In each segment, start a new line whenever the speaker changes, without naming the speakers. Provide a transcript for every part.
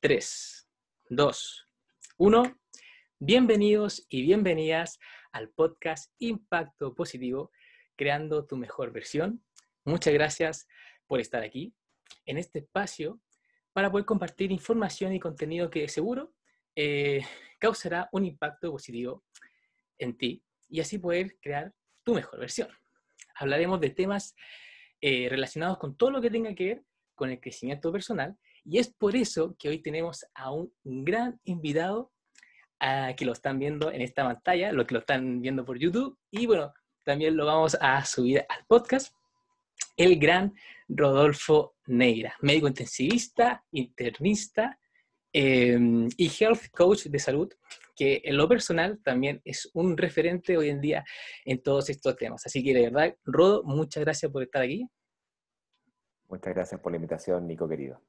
3, 2, 1. Bienvenidos y bienvenidas al podcast Impacto Positivo, creando tu mejor versión. Muchas gracias por estar aquí, en este espacio, para poder compartir información y contenido que seguro causará un impacto positivo en ti y así poder crear tu mejor versión. Hablaremos de temas relacionados con todo lo que tenga que ver con el crecimiento personal, y es por eso que hoy tenemos a un gran invitado que lo están viendo en esta pantalla, los que lo están viendo por YouTube, y bueno, también lo vamos a subir al podcast, el gran Rodolfo Neira, médico intensivista, internista y health coach de salud, que en lo personal también es un referente hoy en día en todos estos temas. Así que de verdad, Rodo, muchas gracias por estar aquí.
Muchas gracias por la invitación, Nico querido.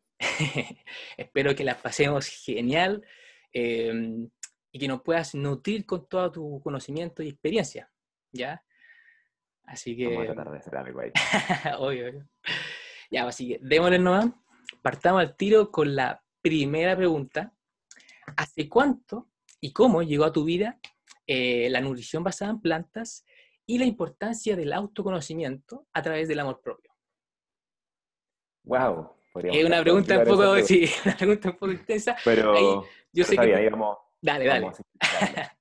Espero que las pasemos genial y que nos puedas nutrir con todo tu conocimiento y experiencia, ¿ya? Así
Vamos a
que...
tratar de hacer algo ahí.
obvio. Ya, así que démosle nomás. Partamos al tiro con la primera pregunta. ¿Hace cuánto y cómo llegó a tu vida la nutrición basada en plantas y la importancia del autoconocimiento a través del amor propio?
Wow, podríamos
Es
estar
una
todo el
pregunta
día
un
en esa
poco,
pregunta.
sí, una pregunta un poco intensa. Ahí yo
Pero
sé
está
que
bien,
tú...
ahí
Dale.
vamos a simplificarla.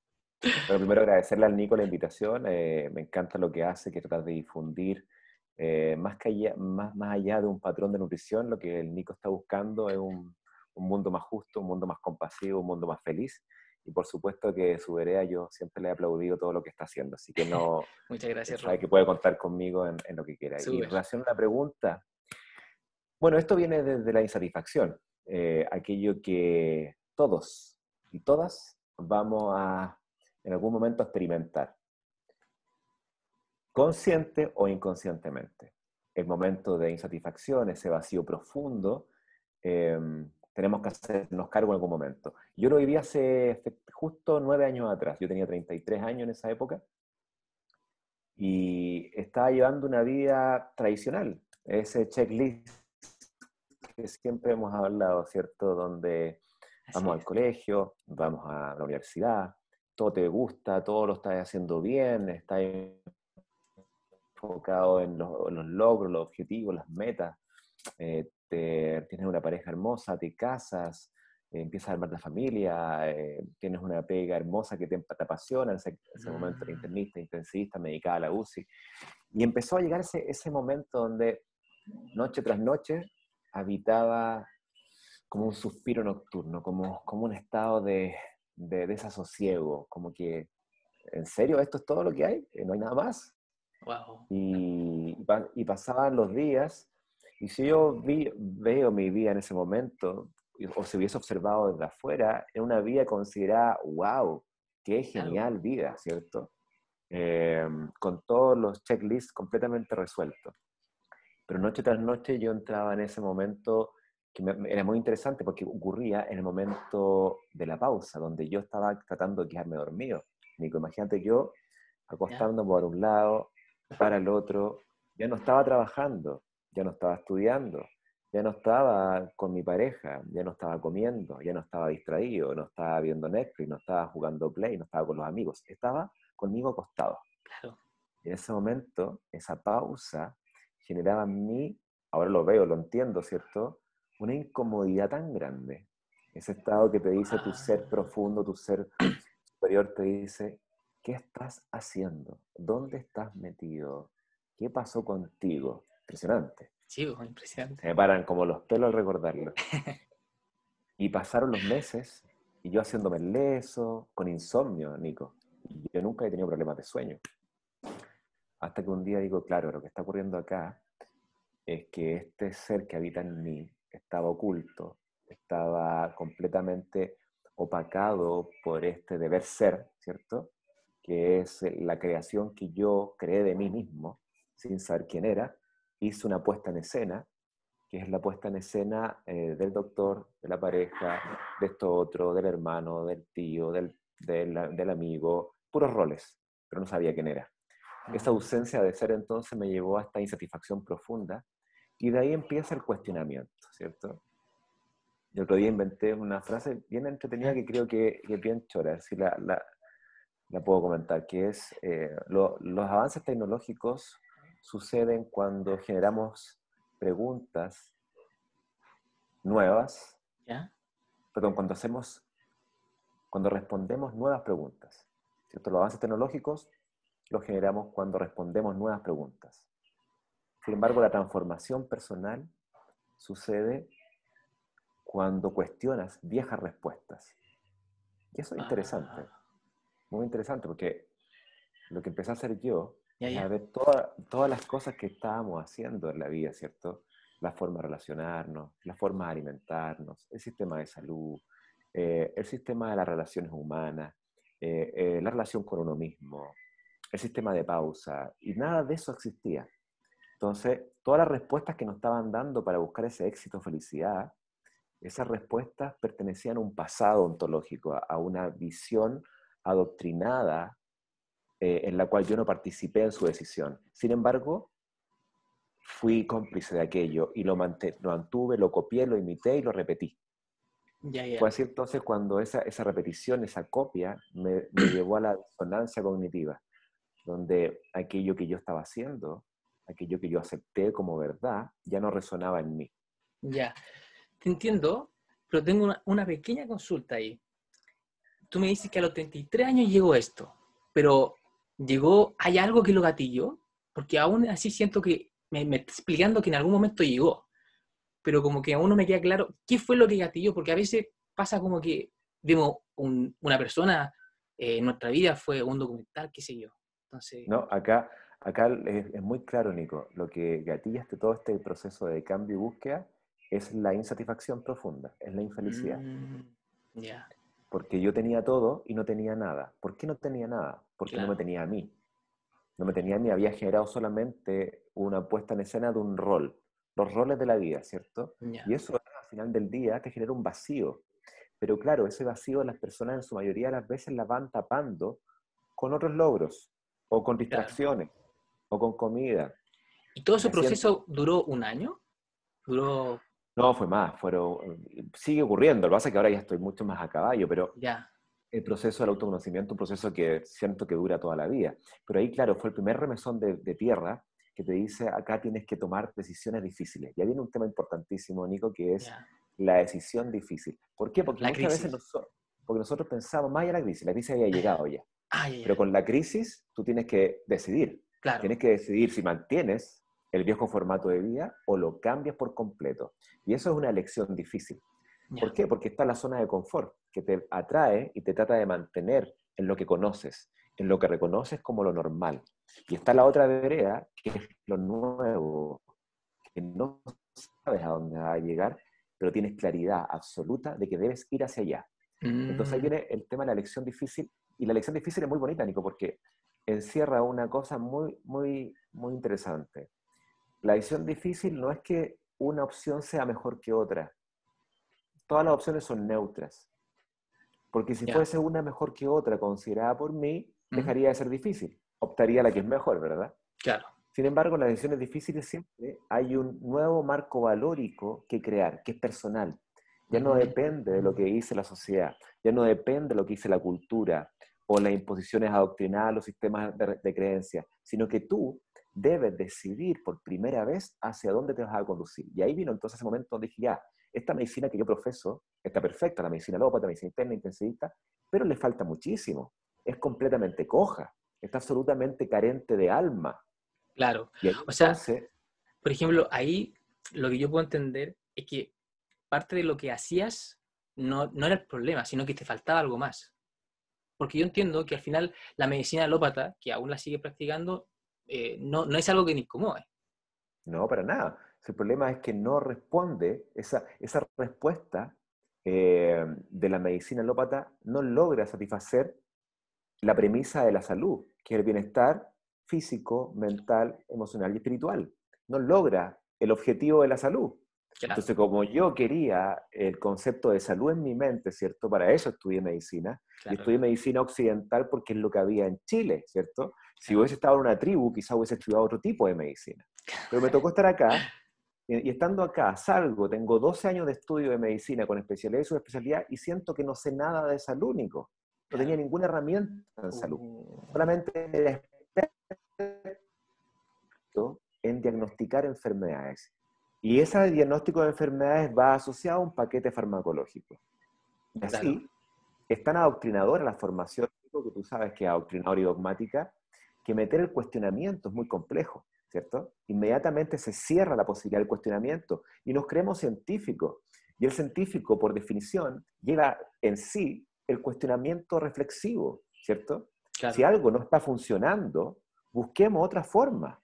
Bueno, primero agradecerle al Nico la invitación. Me encanta lo que hace, que trata de difundir más allá de un patrón de nutrición. Lo que el Nico está buscando es un mundo más justo, un mundo más compasivo, un mundo más feliz. Y por supuesto que de su vereda yo siempre le he aplaudido todo lo que está haciendo. Así que no,
Muchas gracias,
sabe
Rob.
que puede contar conmigo en lo que quiera. Y en
Súper.
relación a la pregunta, bueno, esto viene desde la insatisfacción, aquello que todos y todas vamos a en algún momento a experimentar, consciente o inconscientemente. El momento de insatisfacción, ese vacío profundo, eh, tenemos que hacernos cargo en algún momento. Yo lo viví hace justo 9 años atrás, yo tenía 33 años en esa época, y estaba llevando una vida tradicional, ese checklist que siempre hemos hablado, ¿cierto? Donde
Así
vamos al
es.
colegio, vamos a la universidad, todo te gusta, todo lo estás haciendo bien, estás enfocado en los logros, los objetivos, las metas, tienes una pareja hermosa, te casas, empiezas a armar la familia, tienes una pega hermosa que te apasiona, en ese momento eres internista, intensivista, medicada a la UCI, y empezó a llegar ese momento donde noche tras noche habitaba como un suspiro nocturno, como un estado de desasosiego, como que, ¿en serio esto es todo lo que hay? ¿No hay nada más?
Wow.
Y pasaban los días, y si yo veo mi vida en ese momento, o si hubiese observado desde afuera, en una vida considerada, wow, qué
Claro.
genial vida, ¿cierto? Con todos los checklists completamente resueltos. Pero noche tras noche yo entraba en ese momento que era muy interesante porque ocurría en el momento de la pausa, donde yo estaba tratando de quedarme dormido. Nico, imagínate yo
¿Ya?
acostándome por un lado, para el otro, ya no estaba trabajando, ya no estaba estudiando, ya no estaba con mi pareja, ya no estaba comiendo, ya no estaba distraído, no estaba viendo Netflix, no estaba jugando Play, no estaba con los amigos, estaba conmigo acostado.
Claro.
En ese momento, esa pausa generaba en mí, ahora lo veo, lo entiendo, ¿cierto? Una incomodidad tan grande. Ese estado que te dice tu ser
Wow.
profundo, tu ser superior, te dice, ¿qué estás haciendo? ¿Dónde estás metido? ¿Qué pasó contigo? Impresionante.
Sí, pues, impresionante.
Se me paran como los pelos al recordarlo. Y pasaron los meses y yo haciéndome el leso, con insomnio, Nico. Y yo nunca he tenido problemas de sueño. Hasta que un día digo, claro, lo que está ocurriendo acá es que este ser que habita en mí estaba oculto, estaba completamente opacado por este deber ser, ¿cierto? Que es la creación que yo creé de mí mismo, sin saber quién era, hice una puesta en escena, que es la puesta en escena del doctor, de la pareja, de esto otro, del hermano, del tío, del amigo, puros roles, pero no sabía quién era. Esa ausencia de ser entonces me llevó a esta insatisfacción profunda y de ahí empieza el cuestionamiento, ¿cierto? el otro día inventé una frase bien entretenida que creo que es bien chora, a ver si la puedo comentar, que es, los avances tecnológicos suceden cuando generamos preguntas nuevas,
¿Ya?
perdón, cuando respondemos nuevas preguntas, ¿cierto? Los avances tecnológicos los generamos cuando respondemos nuevas preguntas. Sin embargo, la transformación personal sucede cuando cuestionas viejas respuestas. Y eso es interesante,
Ah,
muy interesante, porque lo que empecé a hacer yo
ya,
es a
ya.
ver todas las cosas que estábamos haciendo en la vida, ¿cierto? La forma de relacionarnos, la forma de alimentarnos, el sistema de salud, el sistema de las relaciones humanas, la relación con uno mismo, el sistema de pausa, y nada de eso existía. Entonces, todas las respuestas que nos estaban dando para buscar ese éxito, felicidad, esas respuestas pertenecían a un pasado ontológico, a una visión adoctrinada en la cual yo no participé en su decisión. Sin embargo, fui cómplice de aquello y lo mantuve, lo copié, lo imité y lo repetí.
Ya,
Fue
ya.
así entonces cuando esa repetición, esa copia, me llevó a la disonancia cognitiva, donde aquello que yo estaba haciendo, aquello que yo acepté como verdad, ya no resonaba en mí.
Ya. Te entiendo, pero tengo una pequeña consulta ahí. Tú me dices que a los 33 años llegó esto, pero ¿hay algo que lo gatilló? Porque aún así siento que me está explicando que en algún momento llegó, pero como que aún no me queda claro qué fue lo que gatilló, porque a veces pasa como que vemos una persona en nuestra vida, fue un documental, qué sé yo. Entonces,
¿No? Acá es muy claro, Nico, lo que gatilla todo este proceso de cambio y búsqueda es la insatisfacción profunda, es la infelicidad.
mm, ya,
Porque yo tenía todo y no tenía nada. ¿Por qué no tenía nada? Porque no me
claro,
tenía a mí. No me tenía a mí, había generado solamente una puesta en escena de un rol, los roles de la vida, ¿cierto?
ya,
Y eso al final del día te genera un vacío. Pero claro, ese vacío las personas en su mayoría de las veces la van tapando con otros logros, o con
claro.
distracciones, o con comida.
¿Y todo ese
Me siento,
proceso duró un año? ¿Duró
no, fue más, sigue ocurriendo, lo que pasa es que ahora ya estoy mucho más a caballo, pero
ya?
el proceso del autoconocimiento es un proceso que siento que dura toda la vida. Pero ahí, claro, fue el primer remesón de tierra que te dice, acá tienes que tomar decisiones difíciles. Ya viene un tema importantísimo, Nico, que es
Ya,
la decisión difícil. ¿Por qué? Porque
la
muchas veces
crisis.
porque nosotros pensamos, más allá de la crisis había llegado ya.
Ah, ya,
Pero
ya.
con la crisis tú tienes que decidir.
Claro.
Tienes que decidir si mantienes el viejo formato de vida o lo cambias por completo. Y eso es una elección difícil. ¿Por
Ya.
qué? Porque está la zona de confort, que te atrae y te trata de mantener en lo que conoces, en lo que reconoces como lo normal. Y está la otra vereda, que es lo nuevo, que no sabes a dónde va a llegar, pero tienes claridad absoluta de que debes ir hacia allá. Entonces ahí
Mm,
viene el tema de la elección difícil, y la elección difícil es muy bonita, Nico, porque encierra una cosa muy, muy, muy interesante. La elección difícil no es que una opción sea mejor que otra, todas las opciones son neutras. Porque si
ya.
fuese una mejor que otra considerada por mí,
Mm,
dejaría de ser difícil. Optaría a la que es mejor, ¿verdad?
claro.
Sin embargo, en las decisiones difíciles siempre hay un nuevo marco valórico que crear, que es personal. Ya no depende de lo que
Mm,
dice la sociedad, ya no depende de lo que dice la cultura o las imposiciones adoctrinadas, los sistemas de creencias, sino que tú debes decidir por primera vez hacia dónde te vas a conducir. Y ahí vino entonces ese momento donde dije, ya, esta medicina que yo profeso está perfecta, la medicina alópata, la medicina interna, intensivista, pero le falta muchísimo. Es completamente coja, está absolutamente carente de alma.
claro.
Y ahí
O sea,
entonces,
por ejemplo, ahí lo que yo puedo entender es que parte de lo que hacías no era el problema, sino que te faltaba algo más. Porque yo entiendo que al final la medicina alópata, que aún la sigue practicando, no es algo que me incomode.
no, para nada. Si el problema es que no responde, esa respuesta de la medicina alópata no logra satisfacer la premisa de la salud, que es el bienestar físico, mental, emocional y espiritual. No logra el objetivo de la salud.
Claro,
Entonces, como yo quería el concepto de salud en mi mente, ¿cierto? Para eso estudié medicina. Y
claro,
estudié medicina occidental porque es lo que había en Chile, ¿cierto? Si
claro.
hubiese estado en una tribu, quizá hubiese estudiado otro tipo de medicina. Pero me tocó estar acá Y estando acá, salgo, tengo 12 años de estudio de medicina con especialidad y subespecialidad y siento que no sé nada de salud, Nico. No tenía ninguna herramienta en salud. Solamente era experto en diagnosticar enfermedades. Y ese diagnóstico de enfermedades va asociado a un paquete farmacológico. Y así,
Claro.
es tan adoctrinadora la formación, que tú sabes que es adoctrinadora y dogmática, que meter el cuestionamiento es muy complejo, ¿cierto? Inmediatamente se cierra la posibilidad del cuestionamiento y nos creemos científicos. Y el científico, por definición, lleva en sí el cuestionamiento reflexivo, ¿cierto? Si
Claro.
algo no está funcionando, busquemos otra forma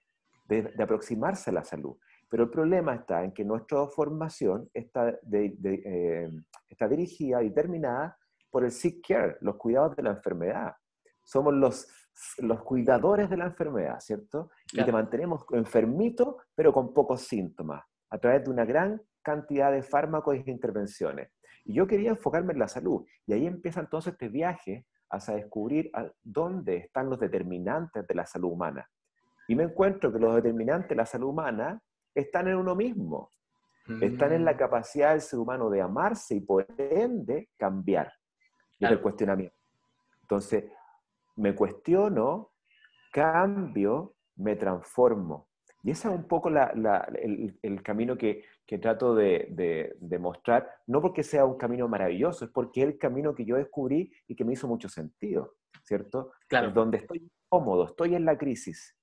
de aproximarse a la salud. Pero el problema está en que nuestra formación está dirigida y determinada por el sick care, los cuidados de la enfermedad. Somos los cuidadores de la enfermedad, ¿cierto? Y te
Claro.
mantenemos enfermito, pero con pocos síntomas, a través de una gran cantidad de fármacos y intervenciones. Y yo quería enfocarme en la salud. Y ahí empieza entonces este viaje hacia descubrir dónde están los determinantes de la salud humana. Y me encuentro que los determinantes de la salud humana están en uno mismo. Están en la capacidad del ser humano de amarse y por ende cambiar. Y es el
Claro.
cuestionamiento. Entonces, me cuestiono, cambio, me transformo. Y ese es un poco el camino que trato de mostrar, no porque sea un camino maravilloso, es porque es el camino que yo descubrí y que me hizo mucho sentido, ¿cierto? Es
Claro.
donde estoy cómodo, estoy en la crisis.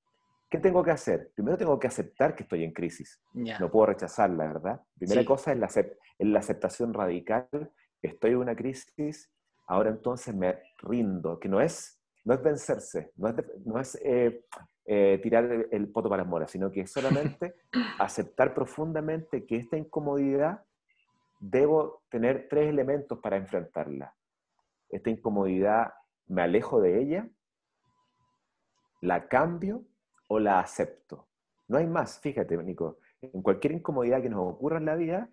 ¿Qué tengo que hacer? Primero tengo que aceptar que estoy en crisis.
Ya.
No puedo rechazarla, ¿verdad? Primera
Sí.
cosa es la aceptación radical. Estoy en una crisis, ahora entonces me rindo, que no es vencerse, no es tirar el poto para las moras, sino que es solamente aceptar profundamente que esta incomodidad debo tener 3 elementos para enfrentarla. Esta incomodidad, me alejo de ella, la cambio o la acepto. No hay más, fíjate, Nico, en cualquier incomodidad que nos ocurra en la vida,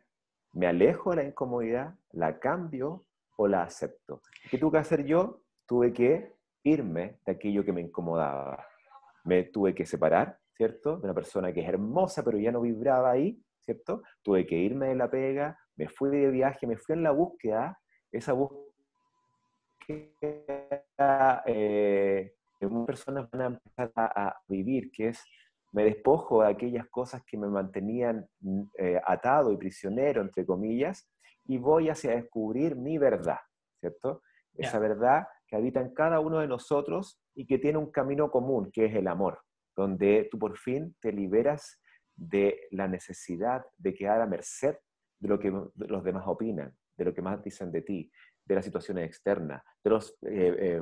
me alejo de la incomodidad, la cambio o la acepto. ¿Qué tuve que hacer yo? Tuve que irme de aquello que me incomodaba. Me tuve que separar, ¿cierto? De una persona que es hermosa, pero ya no vibraba ahí, ¿cierto? Tuve que irme de la pega, me fui de viaje, me fui en la búsqueda, esa búsqueda que muchas personas van a empezar a vivir, que es me despojo de aquellas cosas que me mantenían atado y prisionero, entre comillas, y voy hacia descubrir mi verdad, ¿cierto? Esa
Ya.
verdad que habita en cada uno de nosotros y que tiene un camino común, que es el amor, donde tú por fin te liberas de la necesidad de quedar a merced de lo que los demás opinan, de lo que más dicen de ti, de las situaciones externas, de los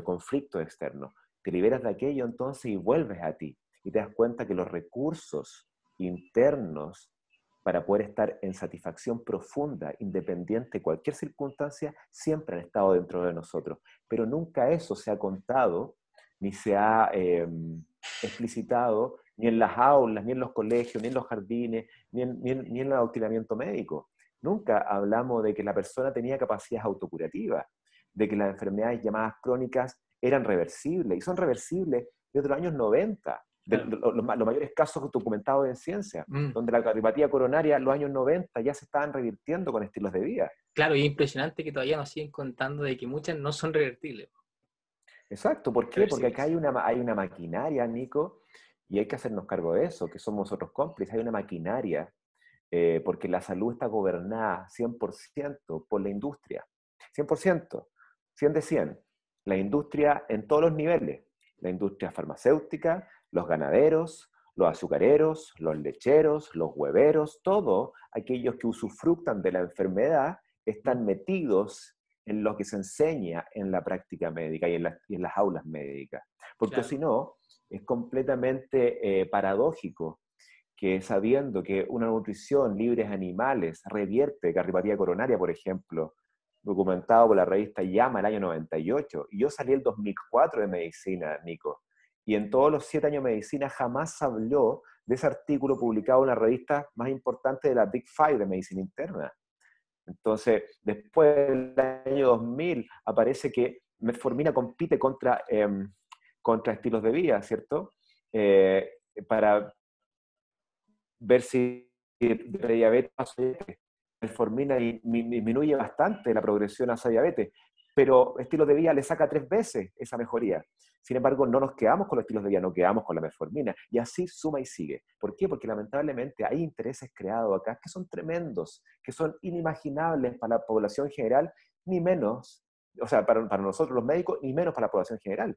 conflictos externos. Te liberas de aquello entonces y vuelves a ti. Y te das cuenta que los recursos internos para poder estar en satisfacción profunda, independiente de cualquier circunstancia, siempre han estado dentro de nosotros. Pero nunca eso se ha contado, ni se ha explicitado, ni en las aulas, ni en los colegios, ni en los jardines, ni en el adoctrinamiento médico. Nunca hablamos de que la persona tenía capacidades autocurativas, de que las enfermedades llamadas crónicas eran reversibles, y son reversibles desde los años 90,
Claro.
los mayores casos documentados en ciencia,
Mm.
donde la cardiopatía coronaria en los años 90 ya se estaban revirtiendo con estilos de vida.
Claro, y es impresionante que todavía nos siguen contando de que muchas no son revertibles.
Exacto, ¿por qué? Porque acá
Reversibles.
hay una maquinaria, Nico, y hay que hacernos cargo de eso, que somos otros cómplices, hay una maquinaria, porque la salud está gobernada 100% por la industria, 100%, 100 de 100, la industria en todos los niveles, la industria farmacéutica, los ganaderos, los azucareros, los lecheros, los hueveros, todos aquellos que usufructan de la enfermedad están metidos en lo que se enseña en la práctica médica y en las aulas médicas. Porque
Claro.
si no, es completamente paradójico que sabiendo que una nutrición libre de animales revierte cardiopatía coronaria, por ejemplo, documentado por la revista JAMA el año 98, y yo salí el 2004 de medicina, Nico, y en todos los 7 años de medicina jamás se habló de ese artículo publicado en la revista más importante de la Big Five de medicina interna. Entonces, después del año 2000 aparece que metformina compite contra estilos de vida, ¿cierto? Para ver si de prediabetes a diabetes. Metformina disminuye bastante la progresión hacia diabetes, pero estilo de vida le saca 3 veces esa mejoría. Sin embargo, no nos quedamos con los estilos de vida, nos quedamos con la metformina. Y así suma y sigue. ¿Por qué? Porque lamentablemente hay intereses creados acá que son tremendos, que son inimaginables para la población general, ni menos, o sea, para nosotros los médicos, ni menos para la población general.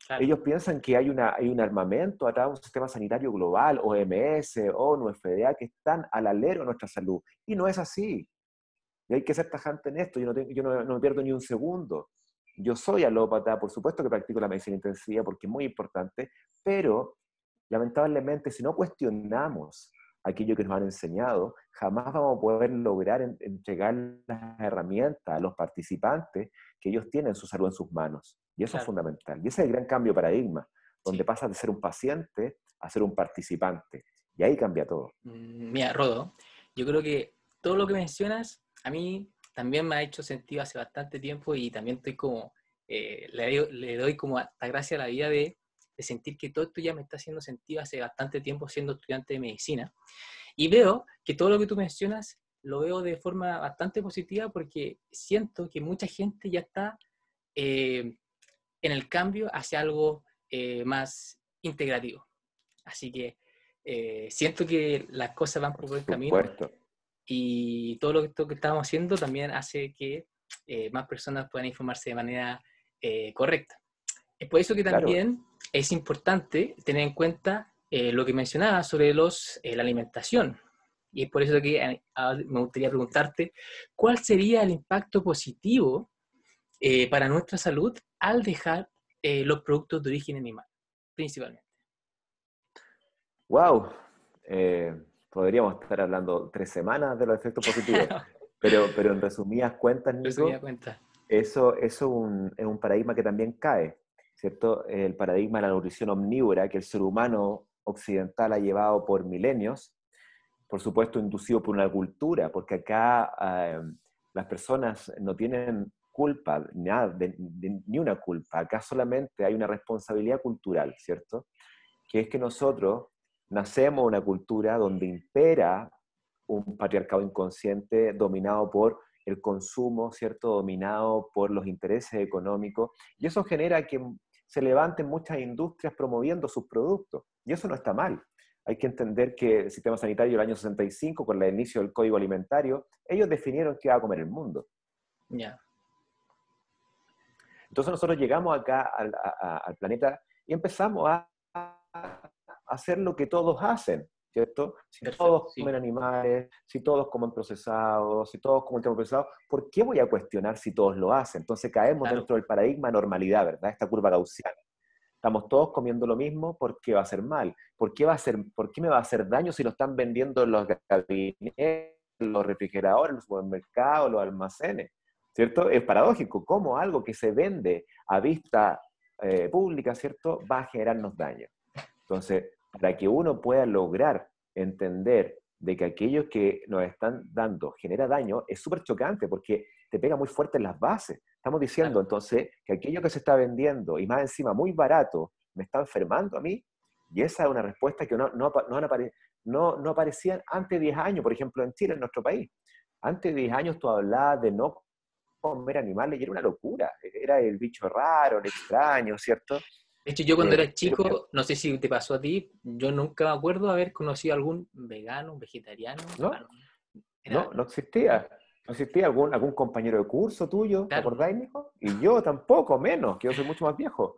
Claro,
Ellos piensan que hay un armamento atrás de un sistema sanitario global, OMS, ONU, FDA, que están al alero de nuestra salud. Y no es así. Y hay que ser tajante en esto. Yo no me pierdo ni un segundo. Yo soy alópata, por supuesto que practico la medicina intensiva porque es muy importante, pero lamentablemente si no cuestionamos aquello que nos han enseñado, jamás vamos a poder lograr entregar las herramientas a los participantes que ellos tienen su salud en sus manos. Y eso es
claro,
fundamental. Y ese es el gran cambio de paradigma, donde
sí.
pasas de ser un paciente a ser un participante. Y ahí cambia todo.
Mira, Rodo, yo creo que todo lo que mencionas a mí también me ha hecho sentido hace bastante tiempo y también estoy como, le doy como hasta gracia a la vida de sentir que todo esto ya me está haciendo sentido hace bastante tiempo siendo estudiante de medicina. Y veo que todo lo que tú mencionas lo veo de forma bastante positiva porque siento que mucha gente ya está en el cambio hacia algo más integrativo. Así que siento que las cosas van por buen
Por
camino
supuesto.
y todo lo que estamos haciendo también hace que más personas puedan informarse de manera correcta. Es por eso que
Claro.
también es importante tener en cuenta lo que mencionaba sobre la alimentación. Y es por eso que me gustaría preguntarte, ¿cuál sería el impacto positivo para nuestra salud al dejar los productos de origen animal, principalmente?
¡Wow! Podríamos estar hablando 3 semanas de los efectos positivos, pero en resumidas cuentas,
Resumida
Nico,
cuenta.
eso es un paradigma que también cae, ¿cierto? El paradigma de la nutrición omnívora que el ser humano occidental ha llevado por milenios, por supuesto inducido por una cultura, porque acá las personas no tienen culpa, nada, ni una culpa, acá solamente hay una responsabilidad cultural, ¿cierto? Que es que nosotros nacemos en una cultura donde impera un patriarcado inconsciente dominado por el consumo, ¿cierto? Dominado por los intereses económicos, y eso genera que se levanten muchas industrias promoviendo sus productos, y eso no está mal. Hay que entender que el sistema sanitario del año 65, con el inicio del Código Alimentario, ellos definieron qué iba a comer el mundo.
Ya,
Entonces nosotros llegamos acá al planeta y empezamos a hacer lo que todos hacen, ¿cierto? Si
perfecto,
todos
sí,
comen animales, si todos comen procesados, si todos comen ultraprocesados, ¿por qué voy a cuestionar si todos lo hacen? Entonces caemos
claro,
dentro del paradigma normalidad, ¿verdad? Esta curva gaussiana. Estamos todos comiendo lo mismo, ¿por qué va a ser mal? ¿Por qué me va a hacer daño si lo están vendiendo en los gabinetes, los refrigeradores, los supermercados, los almacenes? ¿Cierto? Es paradójico, cómo algo que se vende a vista pública, ¿cierto? Va a generarnos daño. Entonces, para que uno pueda lograr entender de que aquello que nos están dando genera daño, es súper chocante porque te pega muy fuerte en las bases. Estamos diciendo
claro.
entonces que aquello que se está vendiendo y más encima muy barato me está enfermando a mí, y esa es una respuesta que no aparecía antes de 10 años, por ejemplo, en Chile, en nuestro país. Antes de 10 años tú hablabas de no comer animales y era una locura, era el bicho raro, el extraño, ¿cierto?
De hecho, yo cuando era
Pero
chico, no sé si te pasó a ti, yo nunca me acuerdo haber conocido algún vegano, vegetariano.
no,
Era,
no existía. No existía algún compañero de curso tuyo, ¿te
claro,
acordáis,
¿no?
mijo? Y yo tampoco, menos, que yo soy mucho más viejo.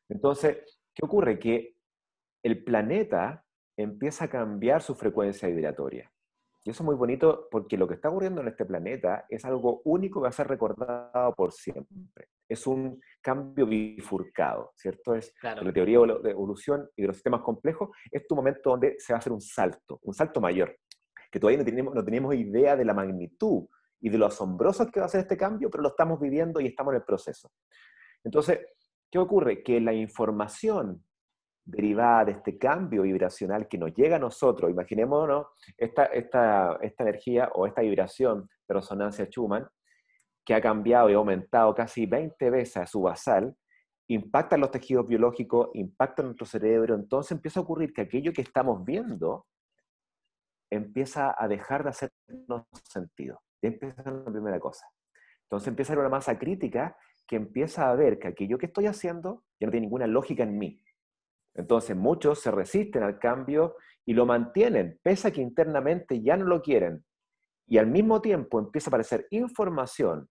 Entonces, ¿qué ocurre? Que el planeta empieza a cambiar su frecuencia vibratoria. Y eso es muy bonito porque lo que está ocurriendo en este planeta es algo único que va a ser recordado por siempre. Es un cambio bifurcado, ¿cierto? Es de
Claro,
la teoría de evolución y de los sistemas complejos, es tu momento donde se va a hacer un salto mayor, que todavía no teníamos idea de la magnitud y de lo asombroso que va a ser este cambio, pero lo estamos viviendo y estamos en el proceso. Entonces, ¿qué ocurre? Que la información derivada de este cambio vibracional que nos llega a nosotros, imaginémonos esta energía o esta vibración de resonancia Schumann, que ha cambiado y aumentado casi 20 veces a su basal, impacta en los tejidos biológicos, impacta en nuestro cerebro, entonces empieza a ocurrir que aquello que estamos viendo empieza a dejar de hacernos sentido. Y empieza la primera cosa. Entonces empieza a haber una masa crítica que empieza a ver que aquello que estoy haciendo ya no tiene ninguna lógica en mí. Entonces muchos se resisten al cambio y lo mantienen, pese a que internamente ya no lo quieren. Y al mismo tiempo empieza a aparecer información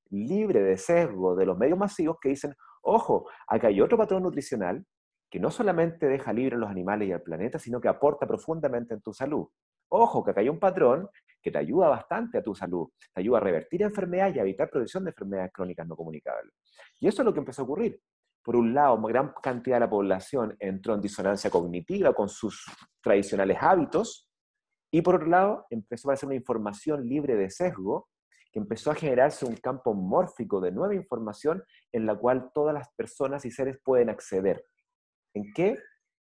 libre de sesgo de los medios masivos que dicen, ojo, acá hay otro patrón nutricional que no solamente deja libre a los animales y al planeta, sino que aporta profundamente en tu salud. Ojo, que acá hay un patrón que te ayuda bastante a tu salud, te ayuda a revertir enfermedades y a evitar progresión de enfermedades crónicas no comunicables. Y eso es lo que empezó a ocurrir. Por un lado, una gran cantidad de la población entró en disonancia cognitiva con sus tradicionales hábitos, y por otro lado, empezó a aparecer una información libre de sesgo, que empezó a generarse un campo mórfico de nueva información en la cual todas las personas y seres pueden acceder. ¿En qué?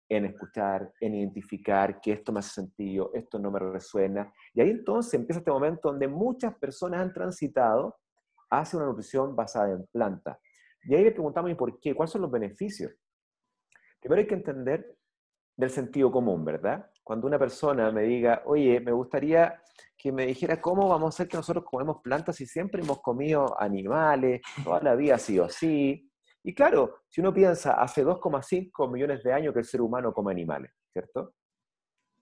En escuchar, en identificar que esto me hace sentido, esto no me resuena. Y ahí entonces empieza este momento donde muchas personas han transitado hacia una nutrición basada en plantas. Y ahí le preguntamos, ¿y por qué? ¿Cuáles son los beneficios? Primero hay que entender del sentido común, ¿verdad? Cuando una persona me diga, oye, me gustaría que me dijera cómo vamos a hacer que nosotros comemos plantas si siempre hemos comido animales, toda la vida ha sido así. Y claro, si uno piensa, hace 2,5 millones de años que el ser humano come animales, ¿cierto?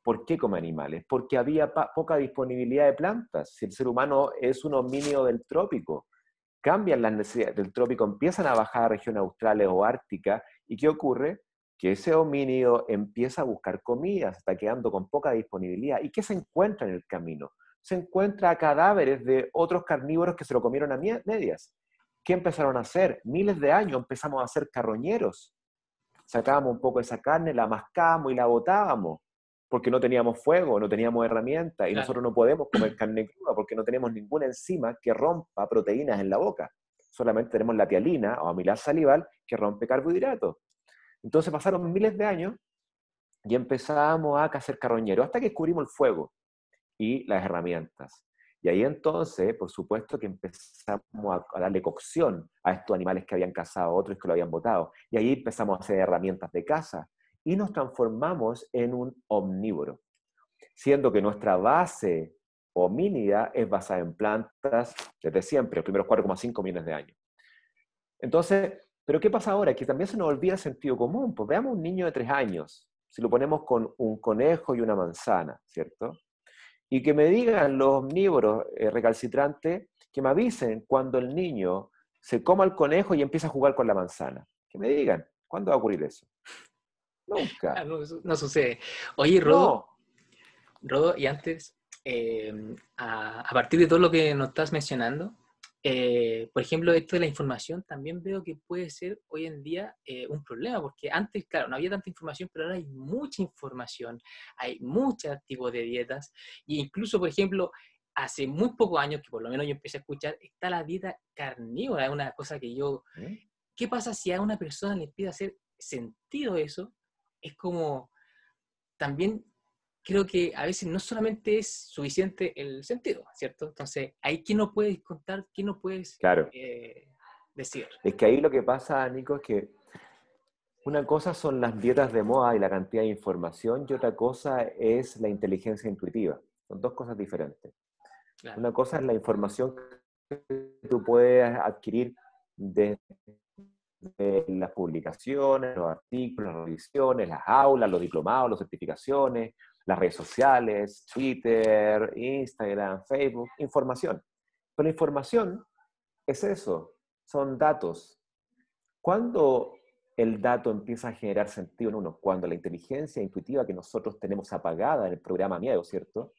¿Por qué come animales? Porque había poca disponibilidad de plantas. Si el ser humano es un homínido del trópico, cambian las necesidades del trópico, empiezan a bajar a regiones australes o árticas, ¿y qué ocurre? Que ese homínido empieza a buscar comida, se está quedando con poca disponibilidad. ¿Y qué se encuentra en el camino? Se encuentra cadáveres de otros carnívoros que se lo comieron a medias. ¿Qué empezaron a hacer? Miles de años empezamos a hacer carroñeros. Sacábamos un poco de esa carne, la mascábamos y la botábamos, porque no teníamos fuego, no teníamos herramientas, y
Claro.
nosotros no podemos comer carne cruda porque no tenemos ninguna enzima que rompa proteínas en la boca. Solamente tenemos la tialina o amilasa salival que rompe carbohidratos. Entonces pasaron miles de años y empezamos a hacer carroñeros hasta que descubrimos el fuego y las herramientas. Y ahí entonces, por supuesto que empezamos a darle cocción a estos animales que habían cazado, otros que lo habían botado. Y ahí empezamos a hacer herramientas de caza y nos transformamos en un omnívoro, siendo que nuestra base homínida es basada en plantas desde siempre, los primeros 4,5 millones de años. Entonces, ¿pero qué pasa ahora? Que también se nos olvida el sentido común. Pues veamos un niño de 3 años, si lo ponemos con un conejo y una manzana, ¿cierto? Y que me digan los omnívoros recalcitrantes, que me avisen cuando el niño se coma el conejo y empieza a jugar con la manzana. Que me digan, ¿cuándo va a ocurrir eso? Nunca.
No, no sucede. Oye,
No.
Rodo, y antes, a partir de todo lo que nos estás mencionando, por ejemplo, esto de la información también veo que puede ser hoy en día un problema, porque antes, claro, no había tanta información, pero ahora hay mucha información, hay muchos tipos de dietas, e incluso, por ejemplo, hace muy pocos años, que por lo menos yo empecé a escuchar, está la dieta carnívora, es una cosa que yo... ¿Qué pasa si a una persona le empieza a hacer sentido eso? Es como, también creo que a veces no solamente es suficiente el sentido, ¿cierto? Entonces, ahí ¿qué no puedes contar? ¿Qué no puedes
Claro.
decir?
Es que ahí lo que pasa, Nico, es que una cosa son las dietas de moda y la cantidad de información, y otra cosa es la inteligencia intuitiva. Son dos cosas diferentes.
Claro.
Una cosa es la información que tú puedes adquirir de las publicaciones, los artículos, las revisiones, las aulas, los diplomados, las certificaciones, las redes sociales, Twitter, Instagram, Facebook, información. Pero la información es eso, son datos. ¿Cuándo el dato empieza a generar sentido en uno? Cuando la inteligencia intuitiva que nosotros tenemos apagada en el programa Miedo, ¿cierto?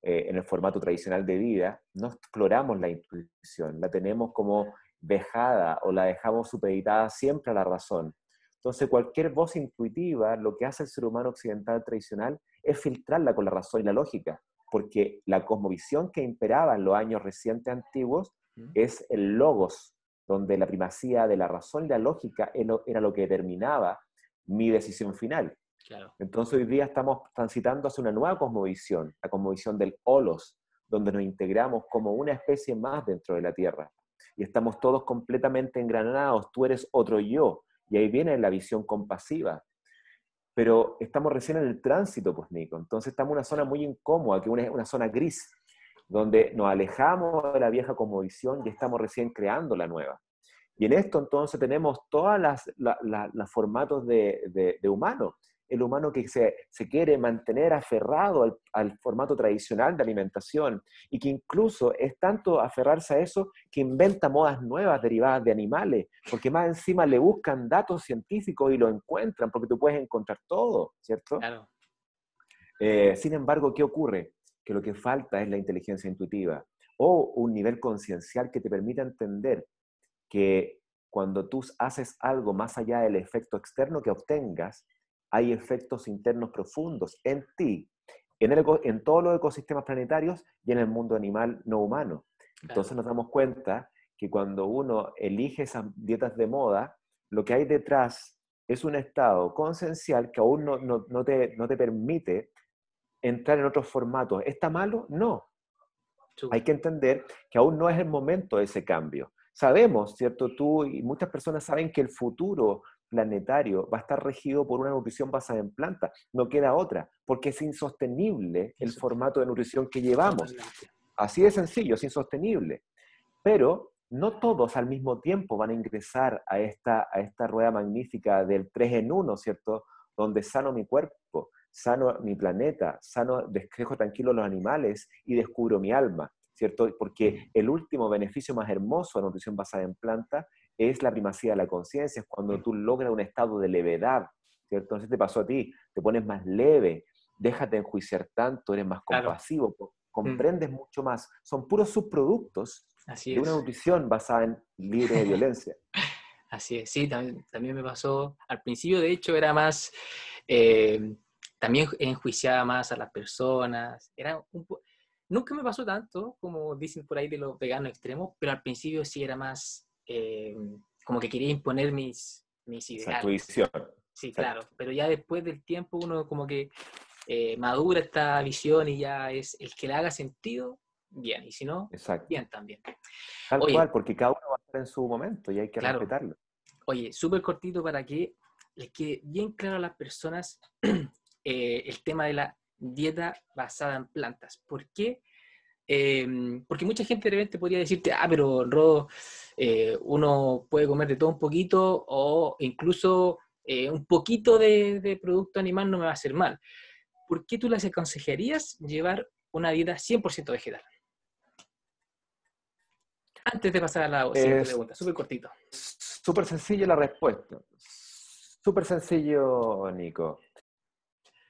En el formato tradicional de vida, no exploramos la intuición, la tenemos como vejada o la dejamos supeditada siempre a la razón. Entonces, cualquier voz intuitiva, lo que hace el ser humano occidental tradicional es filtrarla con la razón y la lógica, porque la cosmovisión que imperaba en los años recientes antiguos es el logos, donde la primacía de la razón y la lógica era lo que determinaba mi decisión final.
Claro.
Entonces hoy día estamos transitando hacia una nueva cosmovisión, la cosmovisión del holos, donde nos integramos como una especie más dentro de la Tierra. Y estamos todos completamente engranados, tú eres otro yo. Y ahí viene la visión compasiva. pero estamos recién en el tránsito, pues, Nico. Entonces estamos en una zona muy incómoda, que es una zona gris, donde nos alejamos de la vieja cosmovisión y estamos recién creando la nueva. Y en esto entonces tenemos todos los formatos de humano. El humano que se quiere mantener aferrado al formato tradicional de alimentación y que incluso es tanto aferrarse a eso que inventa modas nuevas derivadas de animales, porque más encima le buscan datos científicos y lo encuentran, porque tú puedes encontrar todo, ¿cierto?
Claro.
Sin embargo, ¿qué ocurre? Que lo que falta es la inteligencia intuitiva o un nivel conciencial que te permita entender que cuando tú haces algo más allá del efecto externo que obtengas, hay efectos internos profundos en ti, en todos los ecosistemas planetarios y en el mundo animal no humano. Entonces nos damos cuenta que cuando uno elige esas dietas de moda, lo que hay detrás es un estado conciencial que aún no te permite entrar en otros formatos. ¿Está malo? No. Hay que entender que aún no es el momento de ese cambio. Sabemos, ¿cierto? Tú y muchas personas saben que el futuro planetario va a estar regido por una nutrición basada en plantas. No queda otra, porque es insostenible el formato de nutrición que llevamos.
Totalmente.
Así de sencillo, es insostenible. Pero no todos al mismo tiempo van a ingresar a esta rueda magnífica del 3 en 1, ¿cierto? Donde sano mi cuerpo, sano mi planeta, sano, dejo tranquilo los animales y descubro mi alma, ¿cierto? Porque el último beneficio más hermoso de la nutrición basada en planta es la primacía de la conciencia, es cuando tú logras un estado de levedad, ¿cierto? Entonces te pasó a ti, te pones más leve, déjate de enjuiciar tanto, eres más
Claro.
compasivo, comprendes mucho más. Son puros subproductos
Así
de una
es.
nutrición basada en libre de violencia.
Así es, sí, también me pasó. Al principio, de hecho, era más, también enjuiciaba más a las personas. Nunca me pasó tanto, como dicen por ahí de los veganos extremos, pero al principio sí era más, como que quería imponer mis
Esa es tu
ideales.
visión.
Sí, claro,
Exacto.
pero ya después del tiempo uno como que madura esta visión y ya es el que le haga sentido, bien, y si no,
Exacto.
bien también.
Tal
Oye,
cual, porque cada uno va a estar en su momento y hay que
claro.
respetarlo.
Oye, súper cortito para que les quede bien claro a las personas el tema de la dieta basada en plantas. ¿Por qué? Porque mucha gente de repente podría decirte, pero Rodo, uno puede comer de todo un poquito o incluso un poquito de producto animal no me va a hacer mal. ¿Por qué tú les aconsejarías llevar una dieta 100% vegetal? Antes de pasar a la siguiente
Es
pregunta, súper cortito.
súper sencilla la respuesta. Súper sencillo, Nico.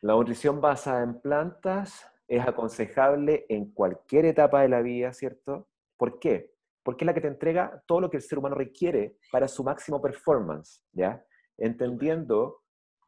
La nutrición basada en plantas es aconsejable en cualquier etapa de la vida, ¿cierto? ¿Por qué? Porque es la que te entrega todo lo que el ser humano requiere para su máximo performance, ¿ya?
Súper.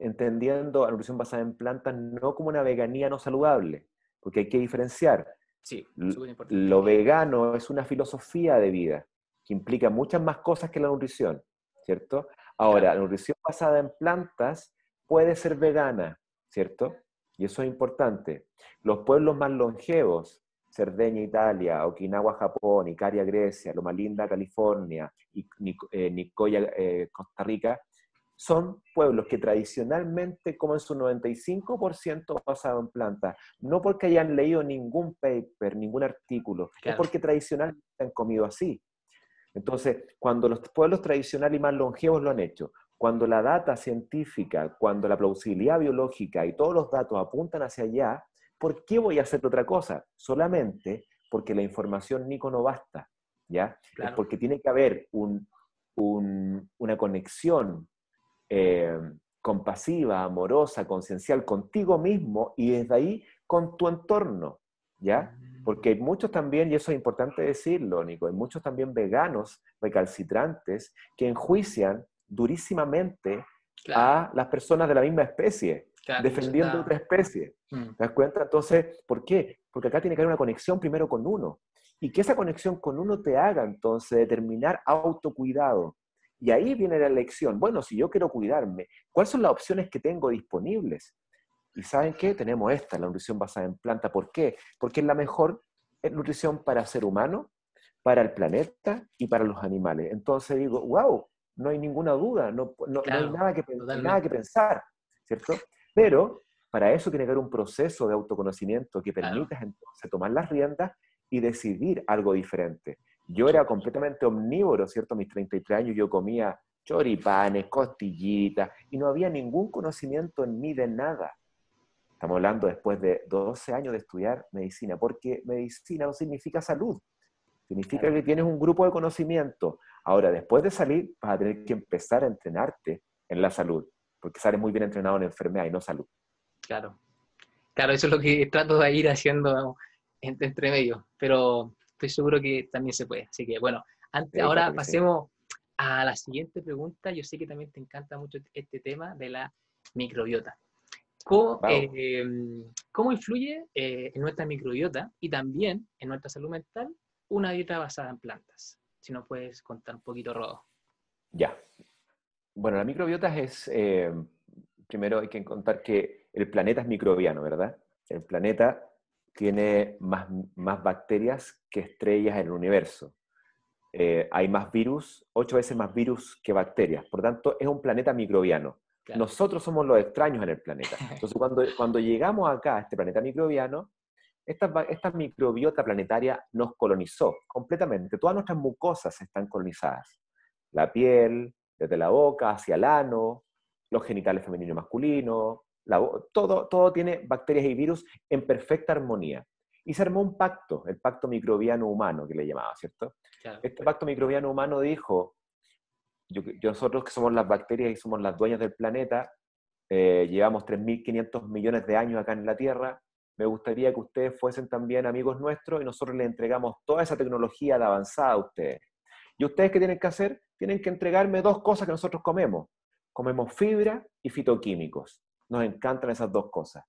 Entendiendo a la nutrición basada en plantas no como una veganía no saludable, porque hay que diferenciar.
Sí, súper importante.
Lo vegano es una filosofía de vida que implica muchas más cosas que la nutrición, ¿cierto? Ahora,
Claro.
la nutrición basada en plantas puede ser vegana, ¿cierto? Y eso es importante. Los pueblos más longevos, Cerdeña, Italia, Okinawa, Japón, Icaria, Grecia, Loma Linda, California, y Nicoya, Costa Rica, son pueblos que tradicionalmente comen su 95% basado en plantas, no porque hayan leído ningún paper, ningún artículo, es
Claro.
porque tradicionalmente han comido así. Entonces, cuando los pueblos tradicionales y más longevos lo han hecho, cuando la data científica, cuando la plausibilidad biológica y todos los datos apuntan hacia allá, ¿por qué voy a hacer otra cosa? Solamente porque la información, Nico, no basta, ¿ya? Es
Claro.
porque tiene que haber una conexión eh, compasiva, amorosa, conciencial contigo mismo y desde ahí con tu entorno, ¿ya? Porque hay muchos también, y eso es importante decirlo, Nico, hay muchos también veganos recalcitrantes que enjuician durísimamente
Claro.
a las personas de la misma especie,
Claro, y eso
defendiendo
está.
otra especie.
Mm,
¿Te das cuenta? Entonces, ¿por qué? Porque acá tiene que haber una conexión primero con uno. Y que esa conexión con uno te haga entonces determinar autocuidado. Y ahí viene la elección. Bueno, si yo quiero cuidarme, ¿cuáles son las opciones que tengo disponibles? Y ¿saben qué? Tenemos esta, la nutrición basada en planta. ¿Por qué? Porque es la mejor nutrición para el ser humano, para el planeta y para los animales. Entonces digo, wow, no hay ninguna duda, no hay
claro,
nada que
totalmente.
pensar, ¿cierto? Pero para eso tiene que haber un proceso de autoconocimiento que
Claro,
permita entonces tomar las riendas y decidir algo diferente. Yo era
súper.
completamente omnívoro, ¿cierto? A mis 33 años yo comía choripanes, costillitas, y no había ningún conocimiento en mí de nada. Estamos hablando después de 12 años de estudiar medicina, porque medicina no significa salud, significa
Claro,
que tienes un grupo de conocimiento. Ahora, después de salir, vas a tener que empezar a entrenarte en la salud, porque sales muy bien entrenado en enfermedad y no salud.
claro. Claro, eso es lo que trato de ir haciendo entre medio, pero estoy seguro que también se puede. Así que bueno,
Claro
ahora
que sí.
pasemos a la siguiente pregunta. Yo sé que también te encanta mucho este tema de la microbiota. ¿Cómo,
Wow.
cómo influye en nuestra microbiota y también en nuestra salud mental una dieta basada en plantas? Si nos puedes contar un poquito, Rodo.
Ya. Bueno, la microbiota es, primero hay que contar que el planeta es microbiano, ¿verdad? El planeta tiene más bacterias que estrellas en el universo. Hay más virus, 8 veces más virus que bacterias. Por tanto, es un planeta microbiano.
Claro.
Nosotros somos los extraños en el planeta. Entonces, cuando llegamos acá, a este planeta microbiano, esta microbiota planetaria nos colonizó completamente. Todas nuestras mucosas están colonizadas. La piel, desde la boca hacia el ano, los genitales femenino y masculino, todo tiene bacterias y virus en perfecta armonía. Y se armó un pacto, el pacto microbiano humano que le llamaba, ¿cierto?
Claro,
Este pacto microbiano humano dijo, nosotros que somos las bacterias y somos las dueñas del planeta, llevamos 3.500 millones de años acá en la Tierra, me gustaría que ustedes fuesen también amigos nuestros y nosotros les entregamos toda esa tecnología de avanzada a ustedes. ¿Y ustedes qué tienen que hacer? Tienen que entregarme dos cosas que nosotros comemos. Comemos fibra y fitoquímicos. Nos encantan esas dos cosas.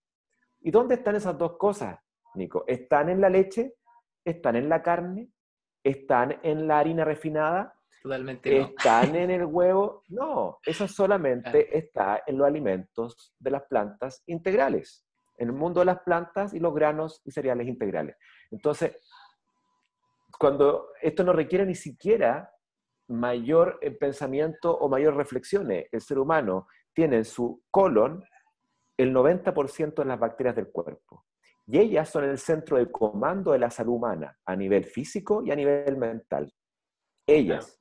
¿Y dónde están esas dos cosas, Nico? ¿Están en la leche? ¿Están en la carne? ¿Están en la harina refinada?
totalmente no.
¿Están en el huevo? No, eso
Claro,
solamente está en los alimentos de las plantas integrales, en el mundo de las plantas y los granos y cereales integrales. Entonces, cuando esto no requiere ni siquiera mayor pensamiento o mayor reflexiones, el ser humano tiene en su colon el 90% de las bacterias del cuerpo. Y ellas son el centro de comando de la salud humana a nivel físico y a nivel mental.
claro,
Ellas.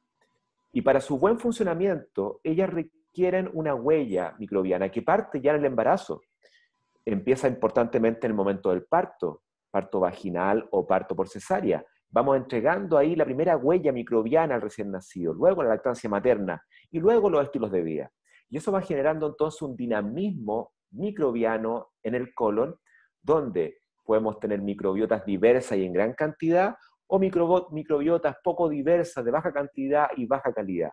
Y para su buen funcionamiento, ellas requieren una huella microbiana que parte ya en el embarazo. Empieza importantemente en el momento del parto, parto vaginal o parto por cesárea. Vamos entregando ahí la primera huella microbiana al recién nacido, luego la lactancia materna y luego los estilos de vida. Y eso va generando entonces un dinamismo microbiano en el colon, donde podemos tener microbiotas diversas y en gran cantidad, o microbiotas poco diversas, de baja cantidad y baja calidad.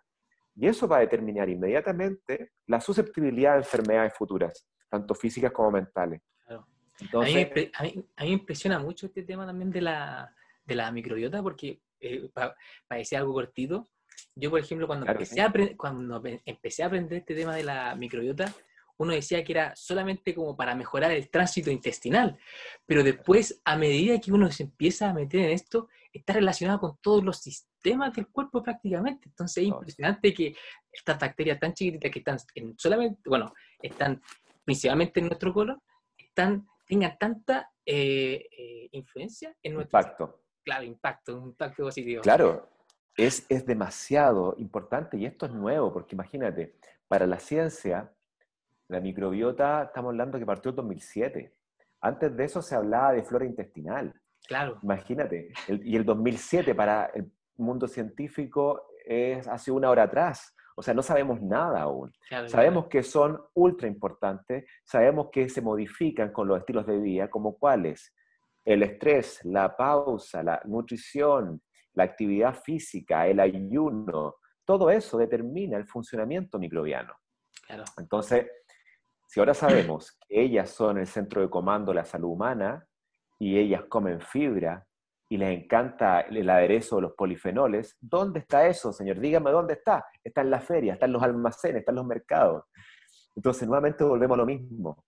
Y eso va a determinar inmediatamente la susceptibilidad de enfermedades futuras, tanto físicas como mentales.
claro.
Entonces,
A mí me impresiona mucho este tema también de la microbiota, porque para decir algo cortito, yo, por ejemplo,
claro que sí.
cuando empecé a aprender este tema de la microbiota, uno decía que era solamente como para mejorar el tránsito intestinal, pero después, a medida que uno se empieza a meter en esto, está relacionado con todos los sistemas del cuerpo prácticamente. Entonces es
Todos.
impresionante que estas bacterias tan chiquititas que están solamente, bueno, están principalmente en nuestro colon, tengan tanta influencia en nuestro,
Impacto.
claro, impacto, un impacto positivo.
Claro, es demasiado importante y esto es nuevo, porque imagínate, para la ciencia, la microbiota, estamos hablando que partió en 2007. Antes de eso se hablaba de flora intestinal.
Claro,
Imagínate, y el 2007 para el mundo científico es hace una hora atrás. O sea, no sabemos nada aún.
claro, claro.
Sabemos que son ultra importantes, sabemos que se modifican con los estilos de vida, como cuáles: el estrés, la pausa, la nutrición, la actividad física, el ayuno, todo eso determina el funcionamiento microbiano.
Claro.
Entonces, si ahora sabemos que ellas son el centro de comando de la salud humana y ellas comen fibra y les encanta el aderezo de los polifenoles, ¿dónde está eso, señor? Dígame dónde está. Está en la feria, está en los almacenes, está en los mercados. Entonces, nuevamente volvemos a lo mismo.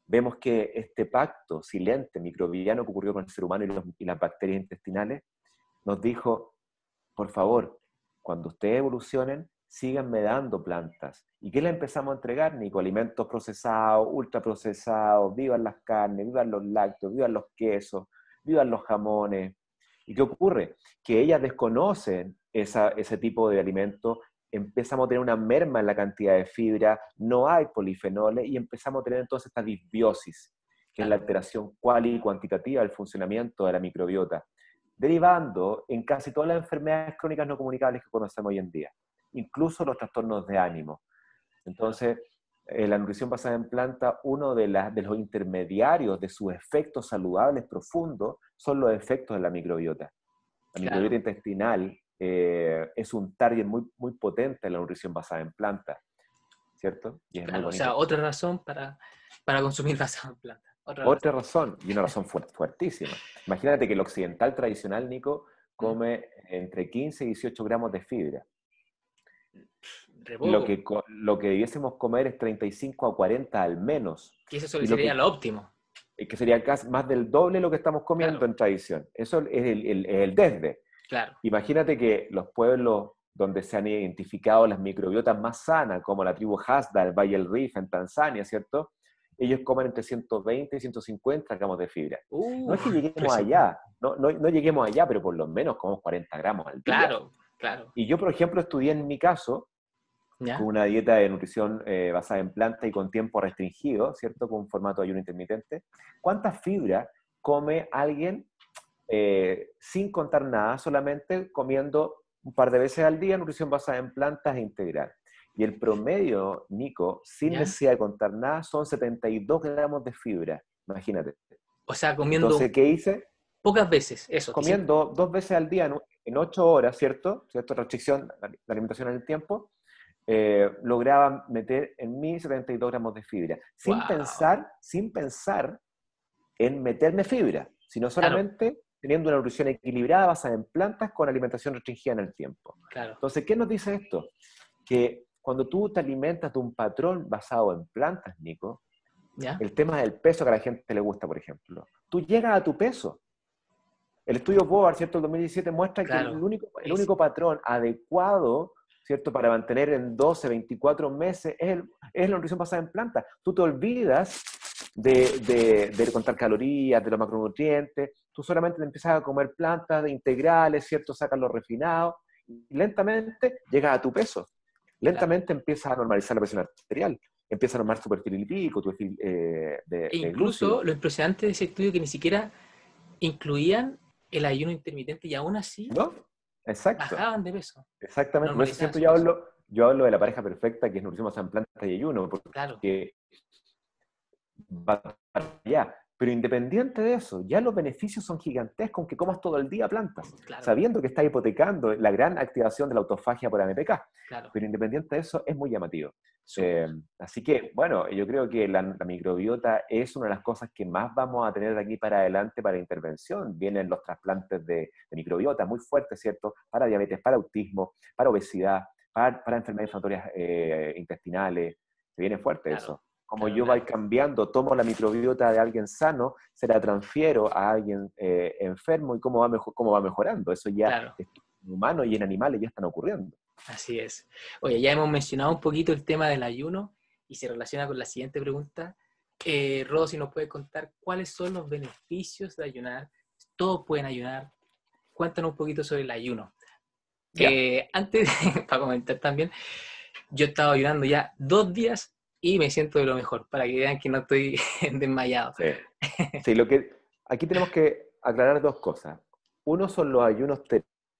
Vemos que este pacto silente microbiano que ocurrió con el ser humano y las bacterias intestinales nos dijo, por favor, cuando ustedes evolucionen, síganme dando plantas. ¿Y qué les empezamos a entregar, Nico? Alimentos procesados, ultraprocesados, vivan las carnes, vivan los lácteos, vivan los quesos, vivan los jamones. ¿Y qué ocurre? Que ellas desconocen ese tipo de alimentos, empezamos a tener una merma en la cantidad de fibra, no hay polifenoles y empezamos a tener entonces esta disbiosis, que es la alteración cual y cuantitativa del funcionamiento de la microbiota, derivando en casi todas las enfermedades crónicas no comunicables que conocemos hoy en día, incluso los trastornos de ánimo. Entonces, la nutrición basada en planta, uno de los intermediarios de sus efectos saludables profundos son los efectos de la microbiota. La microbiota intestinal es un target muy, muy potente en la nutrición basada en planta, ¿cierto? Y es muy
o sea, otra razón para consumir basado en planta.
Otra razón, y una razón fuertísima. Imagínate que el occidental tradicional, Nico, come entre 15 y 18 gramos de fibra. Lo que debiésemos comer es 35 a 40 al menos.
Y eso sería lo óptimo.
Que sería casi más del doble lo que estamos comiendo en tradición. Eso es el desde.
Claro.
Imagínate que los pueblos donde se han identificado las microbiotas más sanas, como la tribu Hasda, el Valle del Rift en Tanzania, ¿cierto? Ellos comen entre 120 y 150 gramos de fibra. No es que lleguemos allá, no lleguemos allá, pero por lo menos comemos 40 gramos al día.
Claro, claro.
Y yo, por ejemplo, estudié en mi caso, con una dieta de nutrición basada en planta y con tiempo restringido, ¿cierto? Con un formato de ayuno intermitente. ¿Cuánta fibra come alguien sin contar nada, solamente comiendo un par de veces al día nutrición basada en plantas e integral? Y el promedio, Nico, sin necesidad de contar nada, son 72 gramos de fibra. Imagínate.
O sea, comiendo...
Entonces, ¿qué hice?
Pocas veces, eso.
Comiendo 2 veces al día en 8 horas, ¿cierto? Restricción de alimentación en el tiempo. Lograba meter en mí 72 gramos de fibra. Sin pensar en meterme fibra, sino solamente teniendo una nutrición equilibrada basada en plantas con alimentación restringida en el tiempo.
Claro.
Entonces, ¿qué nos dice esto? Que cuando tú te alimentas de un patrón basado en plantas, Nico, el tema del peso que a la gente le gusta, por ejemplo, tú llegas a tu peso. El estudio Board, ¿cierto? El 2017 muestra que el único patrón adecuado, ¿cierto?, para mantener en 12, 24 meses es la nutrición basada en plantas. Tú te olvidas de contar calorías, de los macronutrientes, tú solamente te empiezas a comer plantas integrales, ¿cierto? Sacas los refinados, y lentamente llegas a tu peso. Lentamente empiezas a normalizar la presión arterial, empieza a normar tu perfil lipídico, tu perfil
incluso
glúcido.
Lo impresionante de ese estudio que ni siquiera incluían el ayuno intermitente y aún así bajaban de peso.
Exactamente. Por eso siempre yo hablo de la pareja perfecta, que es nutrición basada en plantas y ayuno, porque va para allá. Pero independiente de eso, ya los beneficios son gigantescos aunque comas todo el día plantas, sabiendo que estás hipotecando la gran activación de la autofagia por AMPK. Pero independiente de eso, es muy llamativo. Así que, bueno, yo creo que la microbiota es una de las cosas que más vamos a tener de aquí para adelante para intervención. Vienen los trasplantes de microbiota muy fuertes, ¿cierto? Para diabetes, para autismo, para obesidad, para enfermedades inflamatorias intestinales. Se viene fuerte eso. Como yo voy cambiando, tomo la microbiota de alguien sano, se la transfiero a alguien enfermo y cómo va mejorando. Eso ya en humanos y en animales ya están ocurriendo.
Así es. Oye, ya hemos mencionado un poquito el tema del ayuno y se relaciona con la siguiente pregunta. Rodo, si nos puede contar cuáles son los beneficios de ayunar. Todos pueden ayunar. Cuéntanos un poquito sobre el ayuno. Antes, para comentar también, yo he estado ayunando ya 2 días y me siento de lo mejor, para que vean que no estoy desmayado.
Sí, aquí tenemos que aclarar 2 cosas. Uno son los ayunos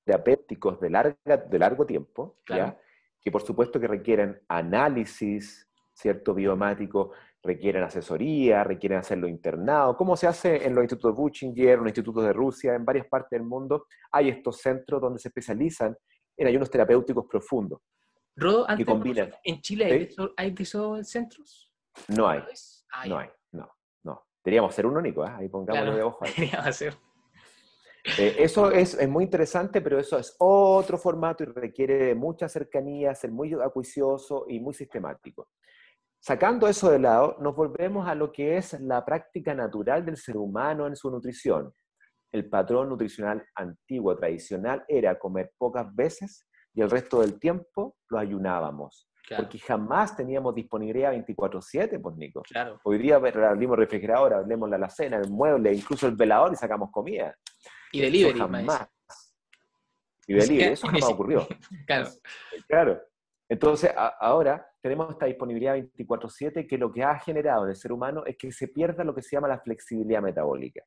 terapéuticos de largo tiempo, ¿ya? Que por supuesto que requieren análisis, ¿cierto? Biomático, requieren asesoría, requieren hacerlo internado, como se hace en los institutos Buchinger, en los institutos de Rusia, en varias partes del mundo. Hay estos centros donde se especializan en ayunos terapéuticos profundos.
Rodo, antes
que combinan.
¿En Chile hay de esos centros?
No hay. No. Deberíamos ser un único, Ahí pongámoslo de ojo.
Deberíamos hacer.
Eso es muy interesante, pero eso es otro formato y requiere de mucha cercanía, ser muy acuicioso y muy sistemático. Sacando eso de lado, nos volvemos a lo que es la práctica natural del ser humano en su nutrición. El patrón nutricional antiguo, tradicional, era comer pocas veces, y el resto del tiempo lo ayunábamos.
Claro.
Porque jamás teníamos disponibilidad 24/7, pues Nico.
Claro.
Hoy día abrimos el refrigerador, abrimos la alacena, el mueble, incluso el velador y sacamos comida.
Y
Eso
delivery,
jamás. Y
Ni
delivery,
siquiera-
eso jamás ocurrió.
Claro.
Claro. Entonces, ahora tenemos esta disponibilidad 24/7 que lo que ha generado en el ser humano es que se pierda lo que se llama la flexibilidad metabólica.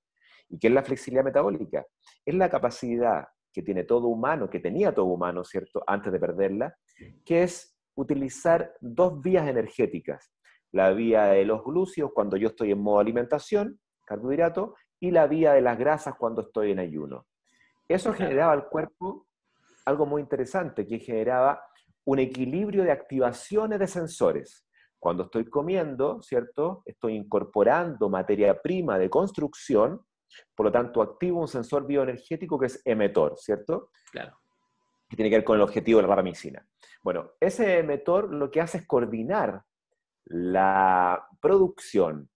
¿Y qué es la flexibilidad metabólica? Es la capacidad que tiene todo humano, que tenía todo humano, ¿cierto?, antes de perderla, que es utilizar dos vías energéticas. La vía de los glúceos cuando yo estoy en modo alimentación, carbohidrato, y la vía de las grasas cuando estoy en ayuno. Eso generaba al cuerpo algo muy interesante, que generaba un equilibrio de activaciones de sensores. Cuando estoy comiendo, ¿cierto?, estoy incorporando materia prima de construcción, por lo tanto activo un sensor bioenergético que es emetor, ¿cierto?
Claro.
Que tiene que ver con el objetivo de la rapamicina. Bueno, ese emetor lo que hace es coordinar la producción,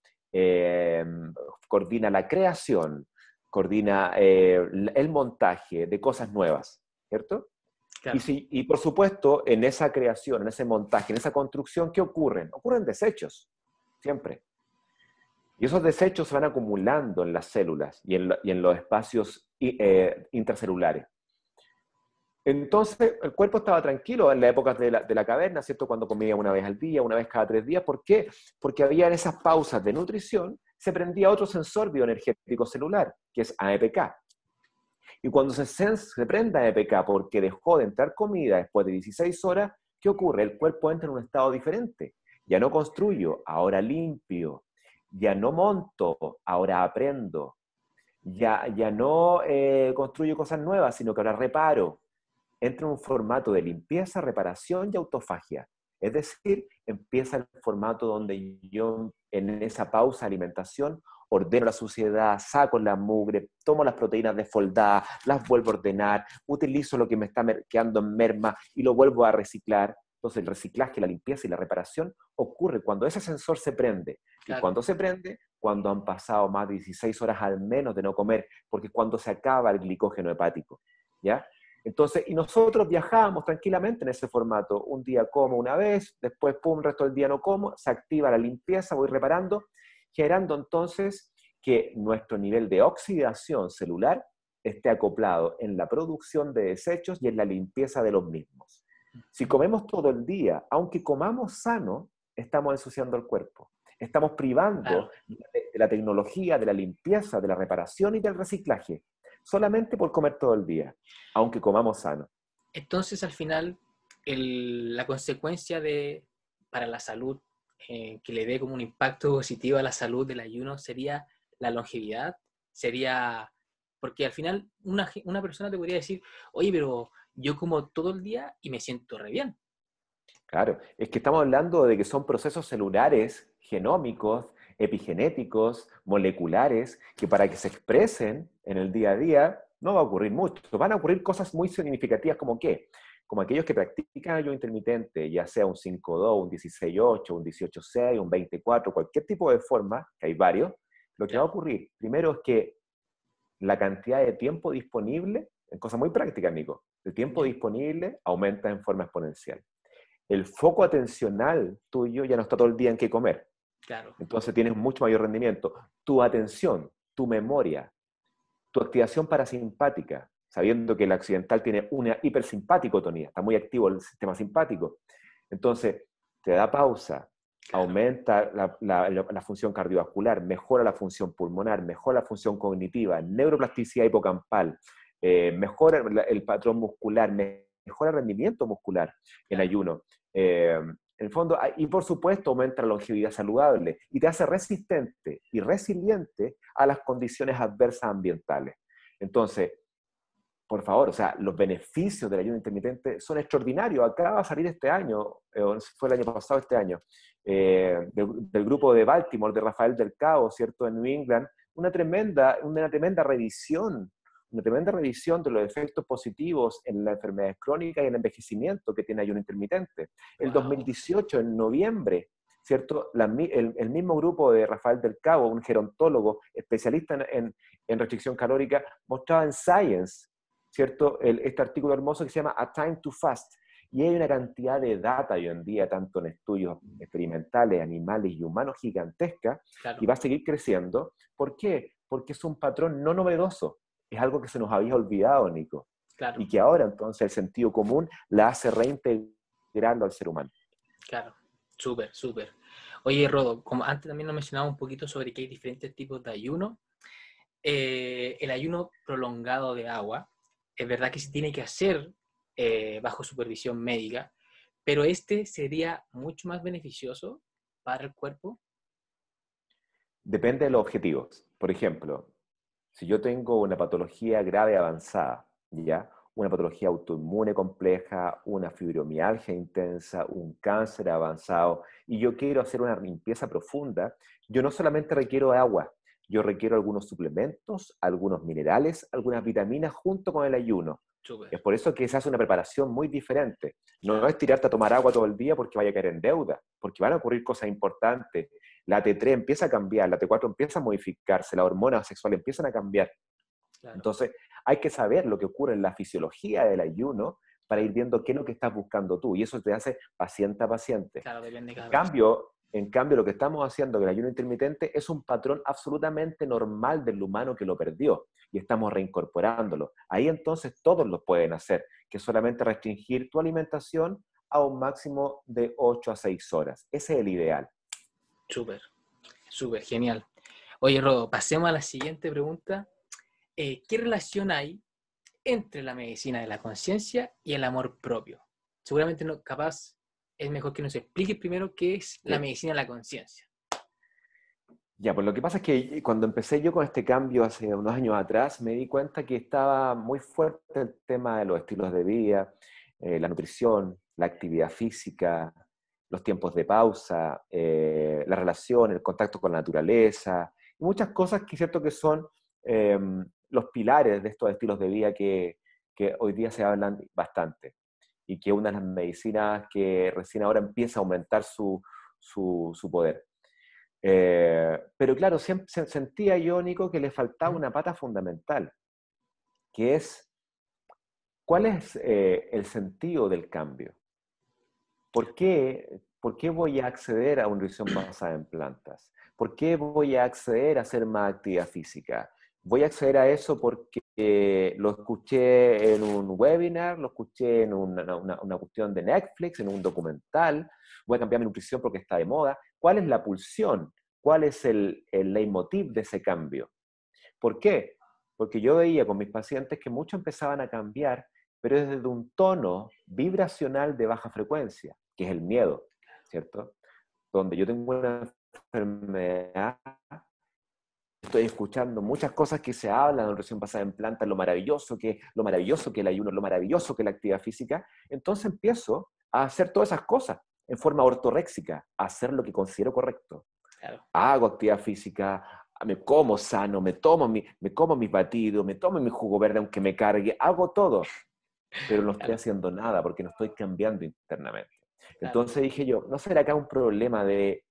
coordina la creación, coordina el montaje de cosas nuevas, ¿cierto?
Claro.
Y por supuesto, en esa creación, en ese montaje, en esa construcción, ¿qué ocurren? Ocurren desechos, siempre. Y esos desechos se van acumulando en las células y en los espacios intracelulares. Entonces, el cuerpo estaba tranquilo en las épocas de la caverna, ¿cierto? Cuando comía una vez al día, una vez cada 3 días. ¿Por qué? Porque había en esas pausas de nutrición, se prendía otro sensor bioenergético celular, que es AEPK. Y cuando se prenda AEPK porque dejó de entrar comida después de 16 horas, ¿qué ocurre? El cuerpo entra en un estado diferente. Ya no construyo, ahora limpio. Ya no monto, ahora aprendo. Ya no construyo cosas nuevas, sino que ahora reparo. Entra en un formato de limpieza, reparación y autofagia. Es decir, empieza el formato donde yo en esa pausa de alimentación ordeno la suciedad, saco la mugre, tomo las proteínas desfoldadas, las vuelvo a ordenar, utilizo lo que me está quedando en merma y lo vuelvo a reciclar. Entonces el reciclaje, la limpieza y la reparación ocurre cuando ese sensor se prende.
Claro.
Y cuando se prende, cuando han pasado más de 16 horas al menos de no comer, porque es cuando se acaba el glicógeno hepático, ¿ya? Entonces, y nosotros viajábamos tranquilamente en ese formato. Un día como una vez, después, pum, el resto del día no como, se activa la limpieza, voy reparando, generando entonces que nuestro nivel de oxidación celular esté acoplado en la producción de desechos y en la limpieza de los mismos. Si comemos todo el día, aunque comamos sano, estamos ensuciando el cuerpo. Estamos privando de la tecnología, de la limpieza, de la reparación y del reciclaje, solamente por comer todo el día, aunque comamos sano.
Entonces, al final, la consecuencia para la salud, que le dé como un impacto positivo a la salud del ayuno, sería la longevidad, sería, porque al final una persona te podría decir, oye, pero yo como todo el día y me siento re bien.
Claro, es que estamos hablando de que son procesos celulares, genómicos, epigenéticos, moleculares, que para que se expresen en el día a día no va a ocurrir mucho. Van a ocurrir cosas muy significativas como ¿qué? Como aquellos que practican ayuno intermitente, ya sea un 5-2, un 16-8, un 18-6, un 24, cualquier tipo de forma, que hay varios, lo que va a ocurrir, primero es que la cantidad de tiempo disponible, en cosas muy prácticas, Nico, el tiempo disponible aumenta en forma exponencial. El foco atencional tuyo ya no está todo el día en qué comer.
Claro.
Entonces tienes mucho mayor rendimiento. Tu atención, tu memoria, tu activación parasimpática, sabiendo que el occidental tiene una hipersimpaticotonía, está muy activo el sistema simpático. Entonces, te da pausa, aumenta la función cardiovascular, mejora la función pulmonar, mejora la función cognitiva, neuroplasticidad hipocampal, mejora el patrón muscular, mejora el rendimiento muscular en ayuno. En el fondo, y por supuesto aumenta la longevidad saludable y te hace resistente y resiliente a las condiciones adversas ambientales. Entonces, por favor, o sea, los beneficios del ayuno intermitente son extraordinarios. Acaba de salir este año, fue el año pasado, este año, del grupo de Baltimore, de Rafael del Cabo, ¿cierto?, en New England, una tremenda revisión de los efectos positivos en las enfermedades crónicas y el envejecimiento que tiene ayuno intermitente. El 2018, en noviembre, ¿cierto? El mismo grupo de Rafael del Cabo, un gerontólogo especialista en restricción calórica, mostraba en Science ¿cierto? Este artículo hermoso que se llama A Time to Fast. Y hay una cantidad de data hoy en día, tanto en estudios experimentales, animales y humanos, gigantesca,
Claro,
y va a seguir creciendo. ¿Por qué? Porque es un patrón no novedoso. Es algo que se nos había olvidado, Nico.
claro,
Y que ahora, entonces, el sentido común la hace reintegrarlo al ser humano.
claro. Súper, súper. Oye, Rodo, como antes también nos mencionaba un poquito sobre que hay diferentes tipos de ayuno. El ayuno prolongado de agua, es verdad que se tiene que hacer bajo supervisión médica, pero este sería mucho más beneficioso para el cuerpo.
Depende de los objetivos. Por ejemplo, si yo tengo una patología grave avanzada, ¿ya? Una patología autoinmune compleja, una fibromialgia intensa, un cáncer avanzado, y yo quiero hacer una limpieza profunda, yo no solamente requiero agua, yo requiero algunos suplementos, algunos minerales, algunas vitaminas junto con el ayuno.
Súper,
Es por eso que se hace una preparación muy diferente. No
claro,
es tirarte a tomar agua todo el día porque vaya a caer en deuda, porque van a ocurrir cosas importantes. La T3 empieza a cambiar, la T4 empieza a modificarse, las hormonas sexuales empiezan a cambiar.
claro,
Entonces, hay que saber lo que ocurre en la fisiología del ayuno para ir viendo qué es lo que estás buscando tú. Y eso te hace paciente a paciente.
claro, depende de
En
cada persona.
cambio, en cambio, lo que estamos haciendo con el ayuno intermitente es un patrón absolutamente normal del humano que lo perdió y estamos reincorporándolo. Ahí entonces todos lo pueden hacer, que es solamente restringir tu alimentación a un máximo de 8 a 6 horas. Ese es el ideal.
Súper, súper, genial. Oye, Rodo, pasemos a la siguiente pregunta. ¿Qué relación hay entre la medicina de la conciencia y el amor propio? Seguramente no, capaz es mejor que nos explique primero qué es la
Sí.
medicina de la conciencia.
Ya, pues lo que pasa es que cuando empecé yo con este cambio hace unos años atrás, me di cuenta que estaba muy fuerte el tema de los estilos de vida, la nutrición, la actividad física, los tiempos de pausa, la relación, el contacto con la naturaleza, y muchas cosas que es cierto que son eh, los pilares de estos estilos de vida que hoy día se hablan bastante y que una de las medicinas que recién ahora empieza a aumentar su poder. Pero claro, siempre sentía yo, Nico, que le faltaba
¿Mm?
una pata fundamental, que es, ¿cuál es el sentido del cambio? ¿Por qué voy a acceder a una nutrición basada en plantas? ¿Por qué voy a acceder a hacer más actividad física? Voy a acceder a eso porque lo escuché en un webinar, lo escuché en una cuestión de Netflix, en un documental, voy a cambiar mi nutrición porque está de moda. ¿Cuál es la pulsión? ¿Cuál es el leitmotiv de ese cambio? ¿Por qué? Porque yo veía con mis pacientes que muchos empezaban a cambiar, pero desde un tono vibracional de baja frecuencia, que es el miedo, ¿cierto? Donde yo tengo una enfermedad, estoy escuchando muchas cosas que se hablan de nutrición basada en plantas, lo maravilloso que el ayuno, lo maravilloso que la actividad física, entonces empiezo a hacer todas esas cosas en forma ortoréxica, a hacer lo que considero correcto.
Claro,
Hago actividad física, me como sano, me como mis batidos, me tomo mi jugo verde aunque me cargue, hago todo, pero no estoy
claro,
haciendo nada porque no estoy cambiando internamente.
claro,
Entonces dije yo, ¿no será acá un problema de,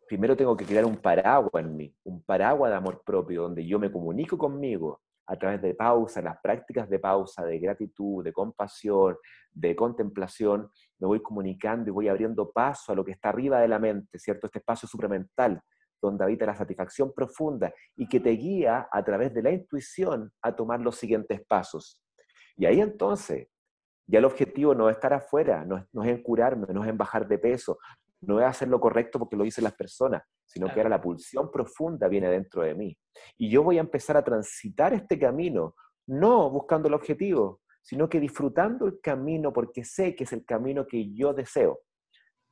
primero tengo que crear un paraguas en mí, un paraguas de amor propio, donde yo me comunico conmigo a través de pausa, las prácticas de pausa, de gratitud, de compasión, de contemplación, me voy comunicando y voy abriendo paso a lo que está arriba de la mente, ¿cierto? Este espacio supramental, donde habita la satisfacción profunda y que te guía a través de la intuición a tomar los siguientes pasos. Y ahí entonces, ya el objetivo no es estar afuera, no es en curarme, no es en bajar de peso, no es hacer lo correcto porque lo dicen las personas, sino que
claro,
ahora la pulsión profunda viene dentro de mí. Y yo voy a empezar a transitar este camino, no buscando el objetivo, sino que disfrutando el camino porque sé que es el camino que yo deseo.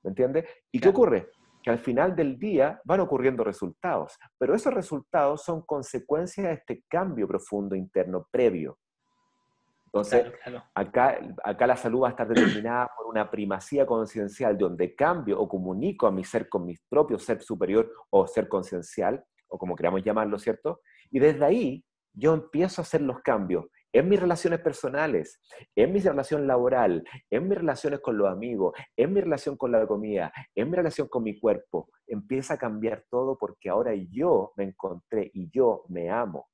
¿Me entiendes? ¿Y qué
claro,
ocurre? Que al final del día van ocurriendo resultados, pero esos resultados son consecuencia de este cambio profundo interno previo. Entonces,
claro, claro,
acá la salud va a estar determinada por una primacía conciencial, donde cambio o comunico a mi ser con mi propio ser superior o ser conciencial, o como queramos llamarlo, ¿cierto? Y desde ahí yo empiezo a hacer los cambios en mis relaciones personales, en mi relación laboral, en mis relaciones con los amigos, en mi relación con la comida, en mi relación con mi cuerpo. Empieza a cambiar todo porque ahora yo me encontré y yo me amo.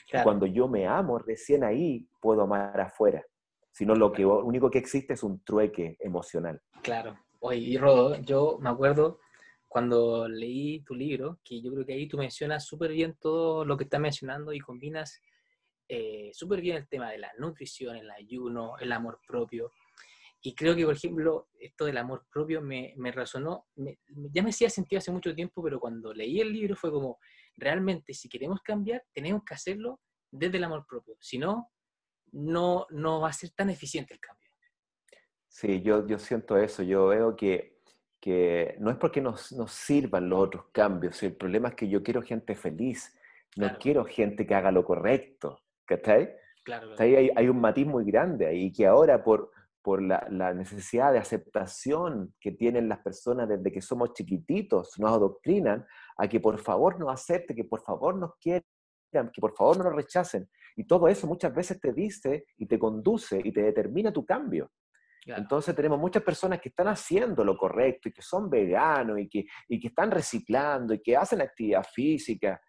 Y
Claro,
cuando yo me amo, recién ahí puedo amar afuera. Si no, lo único que existe es un trueque emocional.
claro. Oye, y Rodo, yo me acuerdo cuando leí tu libro, que yo creo que ahí tú mencionas súper bien todo lo que estás mencionando y combinas súper bien el tema de la nutrición, el ayuno, el amor propio. Y creo que, por ejemplo, esto del amor propio me resonó, ya me hacía sentido hace mucho tiempo, pero cuando leí el libro fue como, realmente, si queremos cambiar, tenemos que hacerlo desde el amor propio. Si no, no va a ser tan eficiente el cambio.
Sí, yo siento eso. Yo veo que no es porque nos sirvan los otros cambios. El problema es que yo quiero gente feliz. No
Claro,
quiero gente que haga lo correcto. ¿Cachai?
claro, claro.
Ahí hay un matiz muy grande ahí, que ahora por la necesidad de aceptación que tienen las personas desde que somos chiquititos, nos adoctrinan a que por favor nos acepten, que por favor nos quieran, que por favor no nos rechacen. Y todo eso muchas veces te dice y te conduce y te determina tu cambio.
Claro.
Entonces tenemos muchas personas que están haciendo lo correcto y que son veganos y que están reciclando y que hacen actividad física,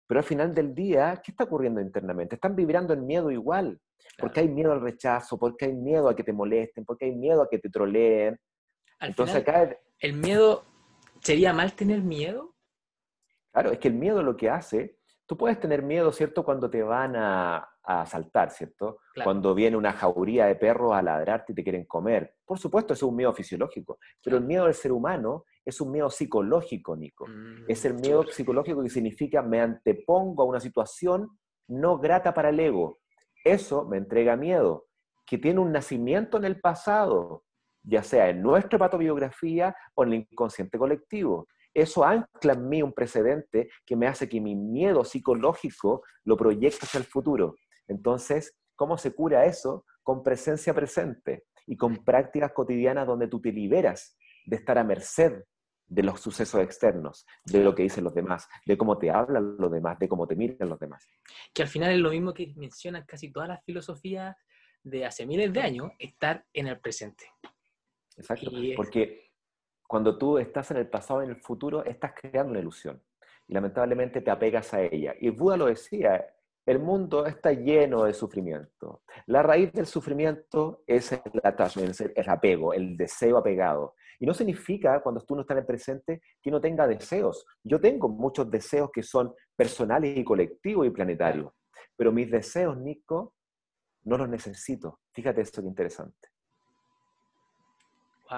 pero al final del día, ¿qué está ocurriendo internamente? Están vibrando en miedo igual,
Claro.
porque hay miedo al rechazo, porque hay miedo a que te molesten, porque hay miedo a que te troleen.
Al
Entonces
final,
acá,
el miedo, ¿sería mal tener miedo?
claro, es que el miedo lo que hace, tú puedes tener miedo, ¿cierto? Cuando te van a asaltar, ¿cierto?
Claro,
Cuando viene una jauría de perros a ladrarte y te quieren comer. Por supuesto, eso es un miedo fisiológico, pero el
claro.
miedo del ser humano es un miedo psicológico, Nico. Es el miedo
Súper.
psicológico que significa me antepongo a una situación no grata para el ego. Eso me entrega miedo, que tiene un nacimiento en el pasado, ya sea en nuestra patobiografía o en el inconsciente colectivo. Eso ancla en mí un precedente que me hace que mi miedo psicológico lo proyecte hacia el futuro. Entonces, ¿cómo se cura eso? Con presencia presente y con prácticas cotidianas donde tú te liberas de estar a merced de los sucesos externos, de lo
Claro.
que dicen los demás, de cómo te hablan los demás, de cómo te miran los demás.
Que al final es lo mismo que mencionan casi todas las filosofías de hace miles de años, estar en el presente.
Exacto,
Y
porque cuando tú estás en el pasado y en el futuro, estás creando una ilusión. Y lamentablemente te apegas a ella. Y Buda lo decía, el mundo está lleno de sufrimiento. La raíz del sufrimiento es el attachment, es el apego, el deseo apegado. Y no significa, cuando tú no estás en el presente, que no tenga deseos. Yo tengo muchos deseos que son personales y colectivos y
claro,
planetarios. Pero mis deseos, Nico, no los necesito. Fíjate esto que interesante.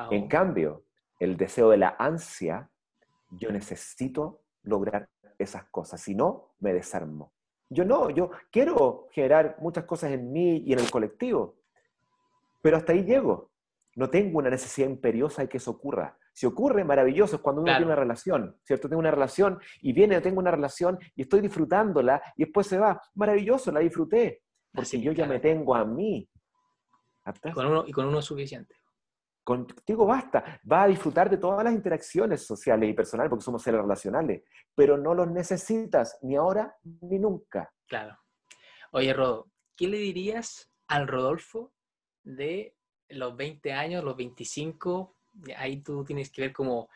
En
wow,
cambio, el deseo de la ansia, yo necesito lograr esas cosas, si no, me desarmo. Yo quiero generar muchas cosas en mí y en el colectivo, pero hasta ahí llego. No tengo una necesidad imperiosa de que eso ocurra. Si ocurre, maravilloso, es cuando uno tiene
claro,
una relación, ¿cierto? Tengo una relación y viene, tengo una relación y estoy disfrutándola y después se va. Maravilloso, la disfruté, porque
así,
yo ya me
claro.
tengo a mí.
Y con uno es suficiente.
Contigo basta, va a disfrutar de todas las interacciones sociales y personales porque somos seres relacionales, pero no los necesitas ni ahora ni nunca.
Claro. Oye, Rodo, ¿qué le dirías al Rodolfo de los 20 años, los 25? Ahí tú tienes que ver como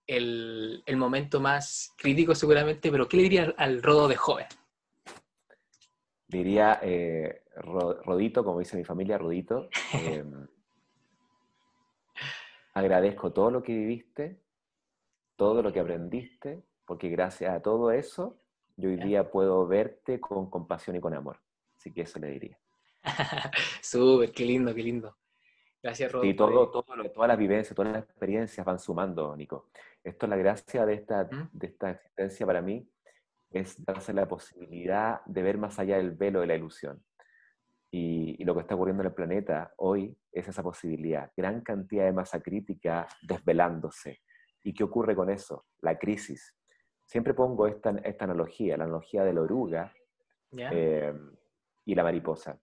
el momento más crítico seguramente, pero ¿qué le dirías al Rodo de joven?
Diría Rodito, como dice mi familia, Rodito, agradezco todo lo que viviste, todo lo que aprendiste, porque gracias a todo eso, yo hoy
¿Ya?
día puedo verte con compasión y con amor. Así que eso le diría.
Súper, qué lindo, qué lindo. Gracias, Rodo,
Sí,
por...
todas las vivencias, todas las experiencias van sumando, Nico. Esto es la gracia de esta,
¿Mm?
de esta existencia para mí, es darse la posibilidad de ver más allá del velo de la ilusión. Y lo que está ocurriendo en el planeta hoy es esa posibilidad. Gran cantidad de masa crítica desvelándose. ¿Y qué ocurre con eso? La crisis. Siempre pongo esta analogía, la analogía de la oruga
¿Ya?
eh, y la mariposa.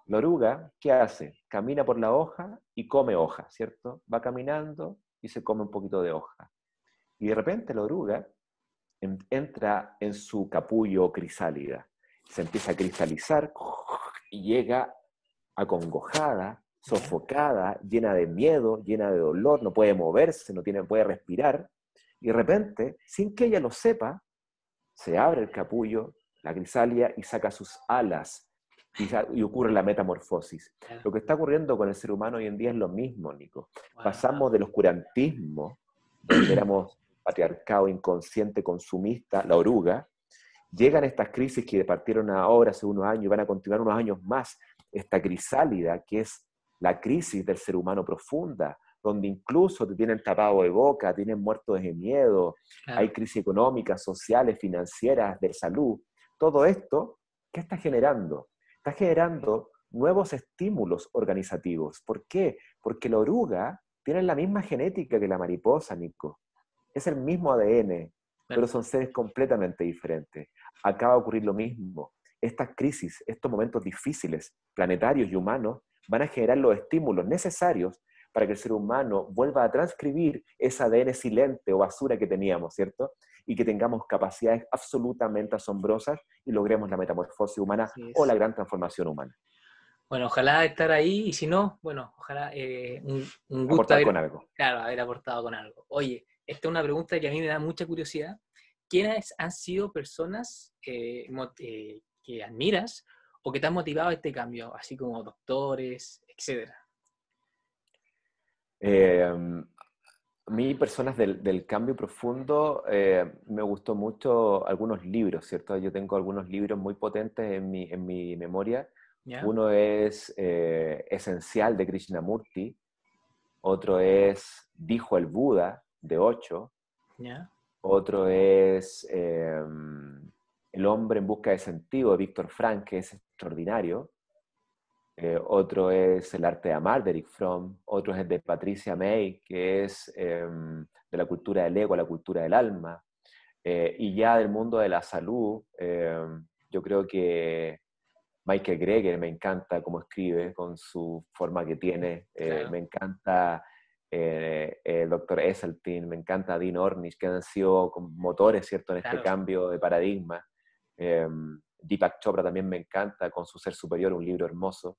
La oruga, ¿qué hace? Camina por la hoja y come hoja, ¿cierto? Va caminando y se come un poquito de hoja. Y de repente la oruga entra en su capullo crisálida. Se empieza a cristalizar y llega acongojada,
¿Ya?
sofocada, llena de miedo, llena de dolor, no puede moverse, puede respirar. Y de repente, sin que ella lo sepa, se abre el capullo la crisálida, y saca sus alas, y ocurre la metamorfosis.
Claro.
Lo que está ocurriendo con el ser humano hoy en día es lo mismo, Nico.
Wow.
Pasamos del oscurantismo, donde éramos patriarcado inconsciente, consumista, la oruga. Llegan estas crisis que partieron ahora hace unos años y van a continuar unos años más. Esta crisálida, que es la crisis del ser humano profunda, donde incluso te tienen tapado de boca, tienen muertos de miedo,
Claro.
hay crisis económicas, sociales, financieras, de salud. Todo esto, ¿qué está generando? Está generando nuevos estímulos organizativos. ¿Por qué? Porque la oruga tiene la misma genética que la mariposa, Nico. Es el mismo ADN, pero son seres completamente diferentes. Acá va a ocurrir lo mismo. Estas crisis, estos momentos difíciles, planetarios y humanos, van a generar los estímulos necesarios para que el ser humano vuelva a transcribir ese ADN silente o basura que teníamos, ¿cierto? Y que tengamos capacidades absolutamente asombrosas y logremos la metamorfosis humana o la gran transformación humana.
Bueno, ojalá estar ahí, y si no, bueno, ojalá un gusto
aportar con algo.
Claro, haber aportado con algo. Oye, esta es una pregunta que a mí me da mucha curiosidad. ¿Quiénes han sido personas que admiras o que te han motivado a este cambio, así como doctores, etcétera?
A mí, personas del cambio profundo, me gustó mucho algunos libros, ¿cierto? Yo tengo algunos libros muy potentes en mi memoria. ¿Ya? Uno es Esencial, de Krishnamurti. Otro es Dijo el Buda, de Osho.
¿Ya?
Otro es El hombre en busca de sentido, de Viktor Frankl, que es extraordinario. Otro es El arte de amar, de Eric Fromm. Otro es el de Patricia May, que es de la cultura del ego a la cultura del alma. Y ya del mundo de la salud, yo creo que Michael Greger me encanta cómo escribe, con su forma que tiene. Claro. Me encanta el Dr. Esselstyn, me encanta Dean Ornish, que han sido motores, ¿cierto?, en este claro. cambio de paradigma. Deepak Chopra también me encanta, con su Ser Superior, un libro hermoso.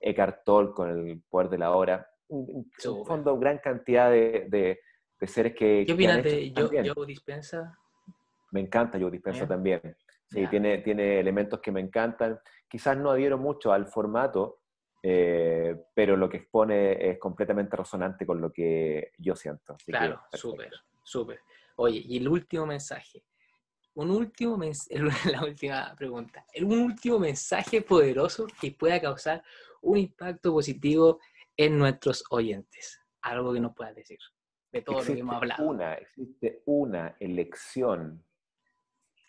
Eckhart Tolle, con El Poder de la Hora. En fondo, gran cantidad de seres que...
¿Qué opinas de Joe Dispenza?
Me encanta Joe Dispenza también. Sí, tiene elementos que me encantan. Quizás no adhiero mucho al formato, pero lo que expone es completamente resonante con lo que yo siento. Así
claro, súper. Oye, y el último mensaje. La última pregunta. Un último mensaje poderoso que pueda causar un impacto positivo en nuestros oyentes. Algo que nos puedas decir de todo lo que hemos hablado.
Existe una elección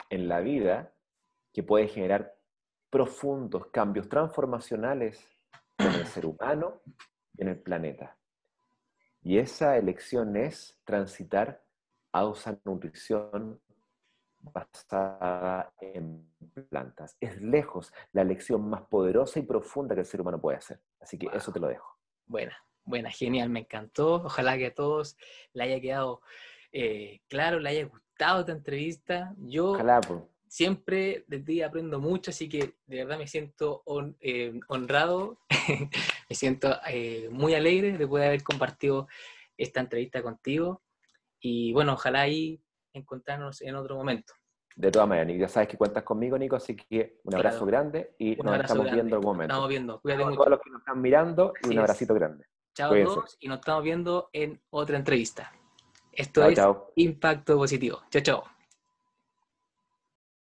en la vida que puede generar profundos cambios transformacionales en el ser humano y en el planeta. Y esa elección es transitar a una nutrición basada en plantas. Es lejos la elección más poderosa y profunda que el ser humano puede hacer. Así que eso te lo dejo.
Buena, genial, me encantó. Ojalá que a todos le haya quedado claro, le haya gustado esta entrevista. Yo
Ojalá, pues.
Siempre de ti aprendo mucho, así que de verdad me siento honrado, me siento muy alegre de poder haber compartido esta entrevista contigo. Y bueno, ojalá ahí encontrarnos en otro momento.
De todas maneras, ya sabes que cuentas conmigo, Nico, así que un abrazo grande y nos estamos viendo en algún momento.
Nos estamos viendo, cuídate mucho.
A todos los que nos están mirando y un abracito grande.
Chao a todos y nos estamos viendo en otra entrevista. Esto es Impacto Positivo. Chao, chao.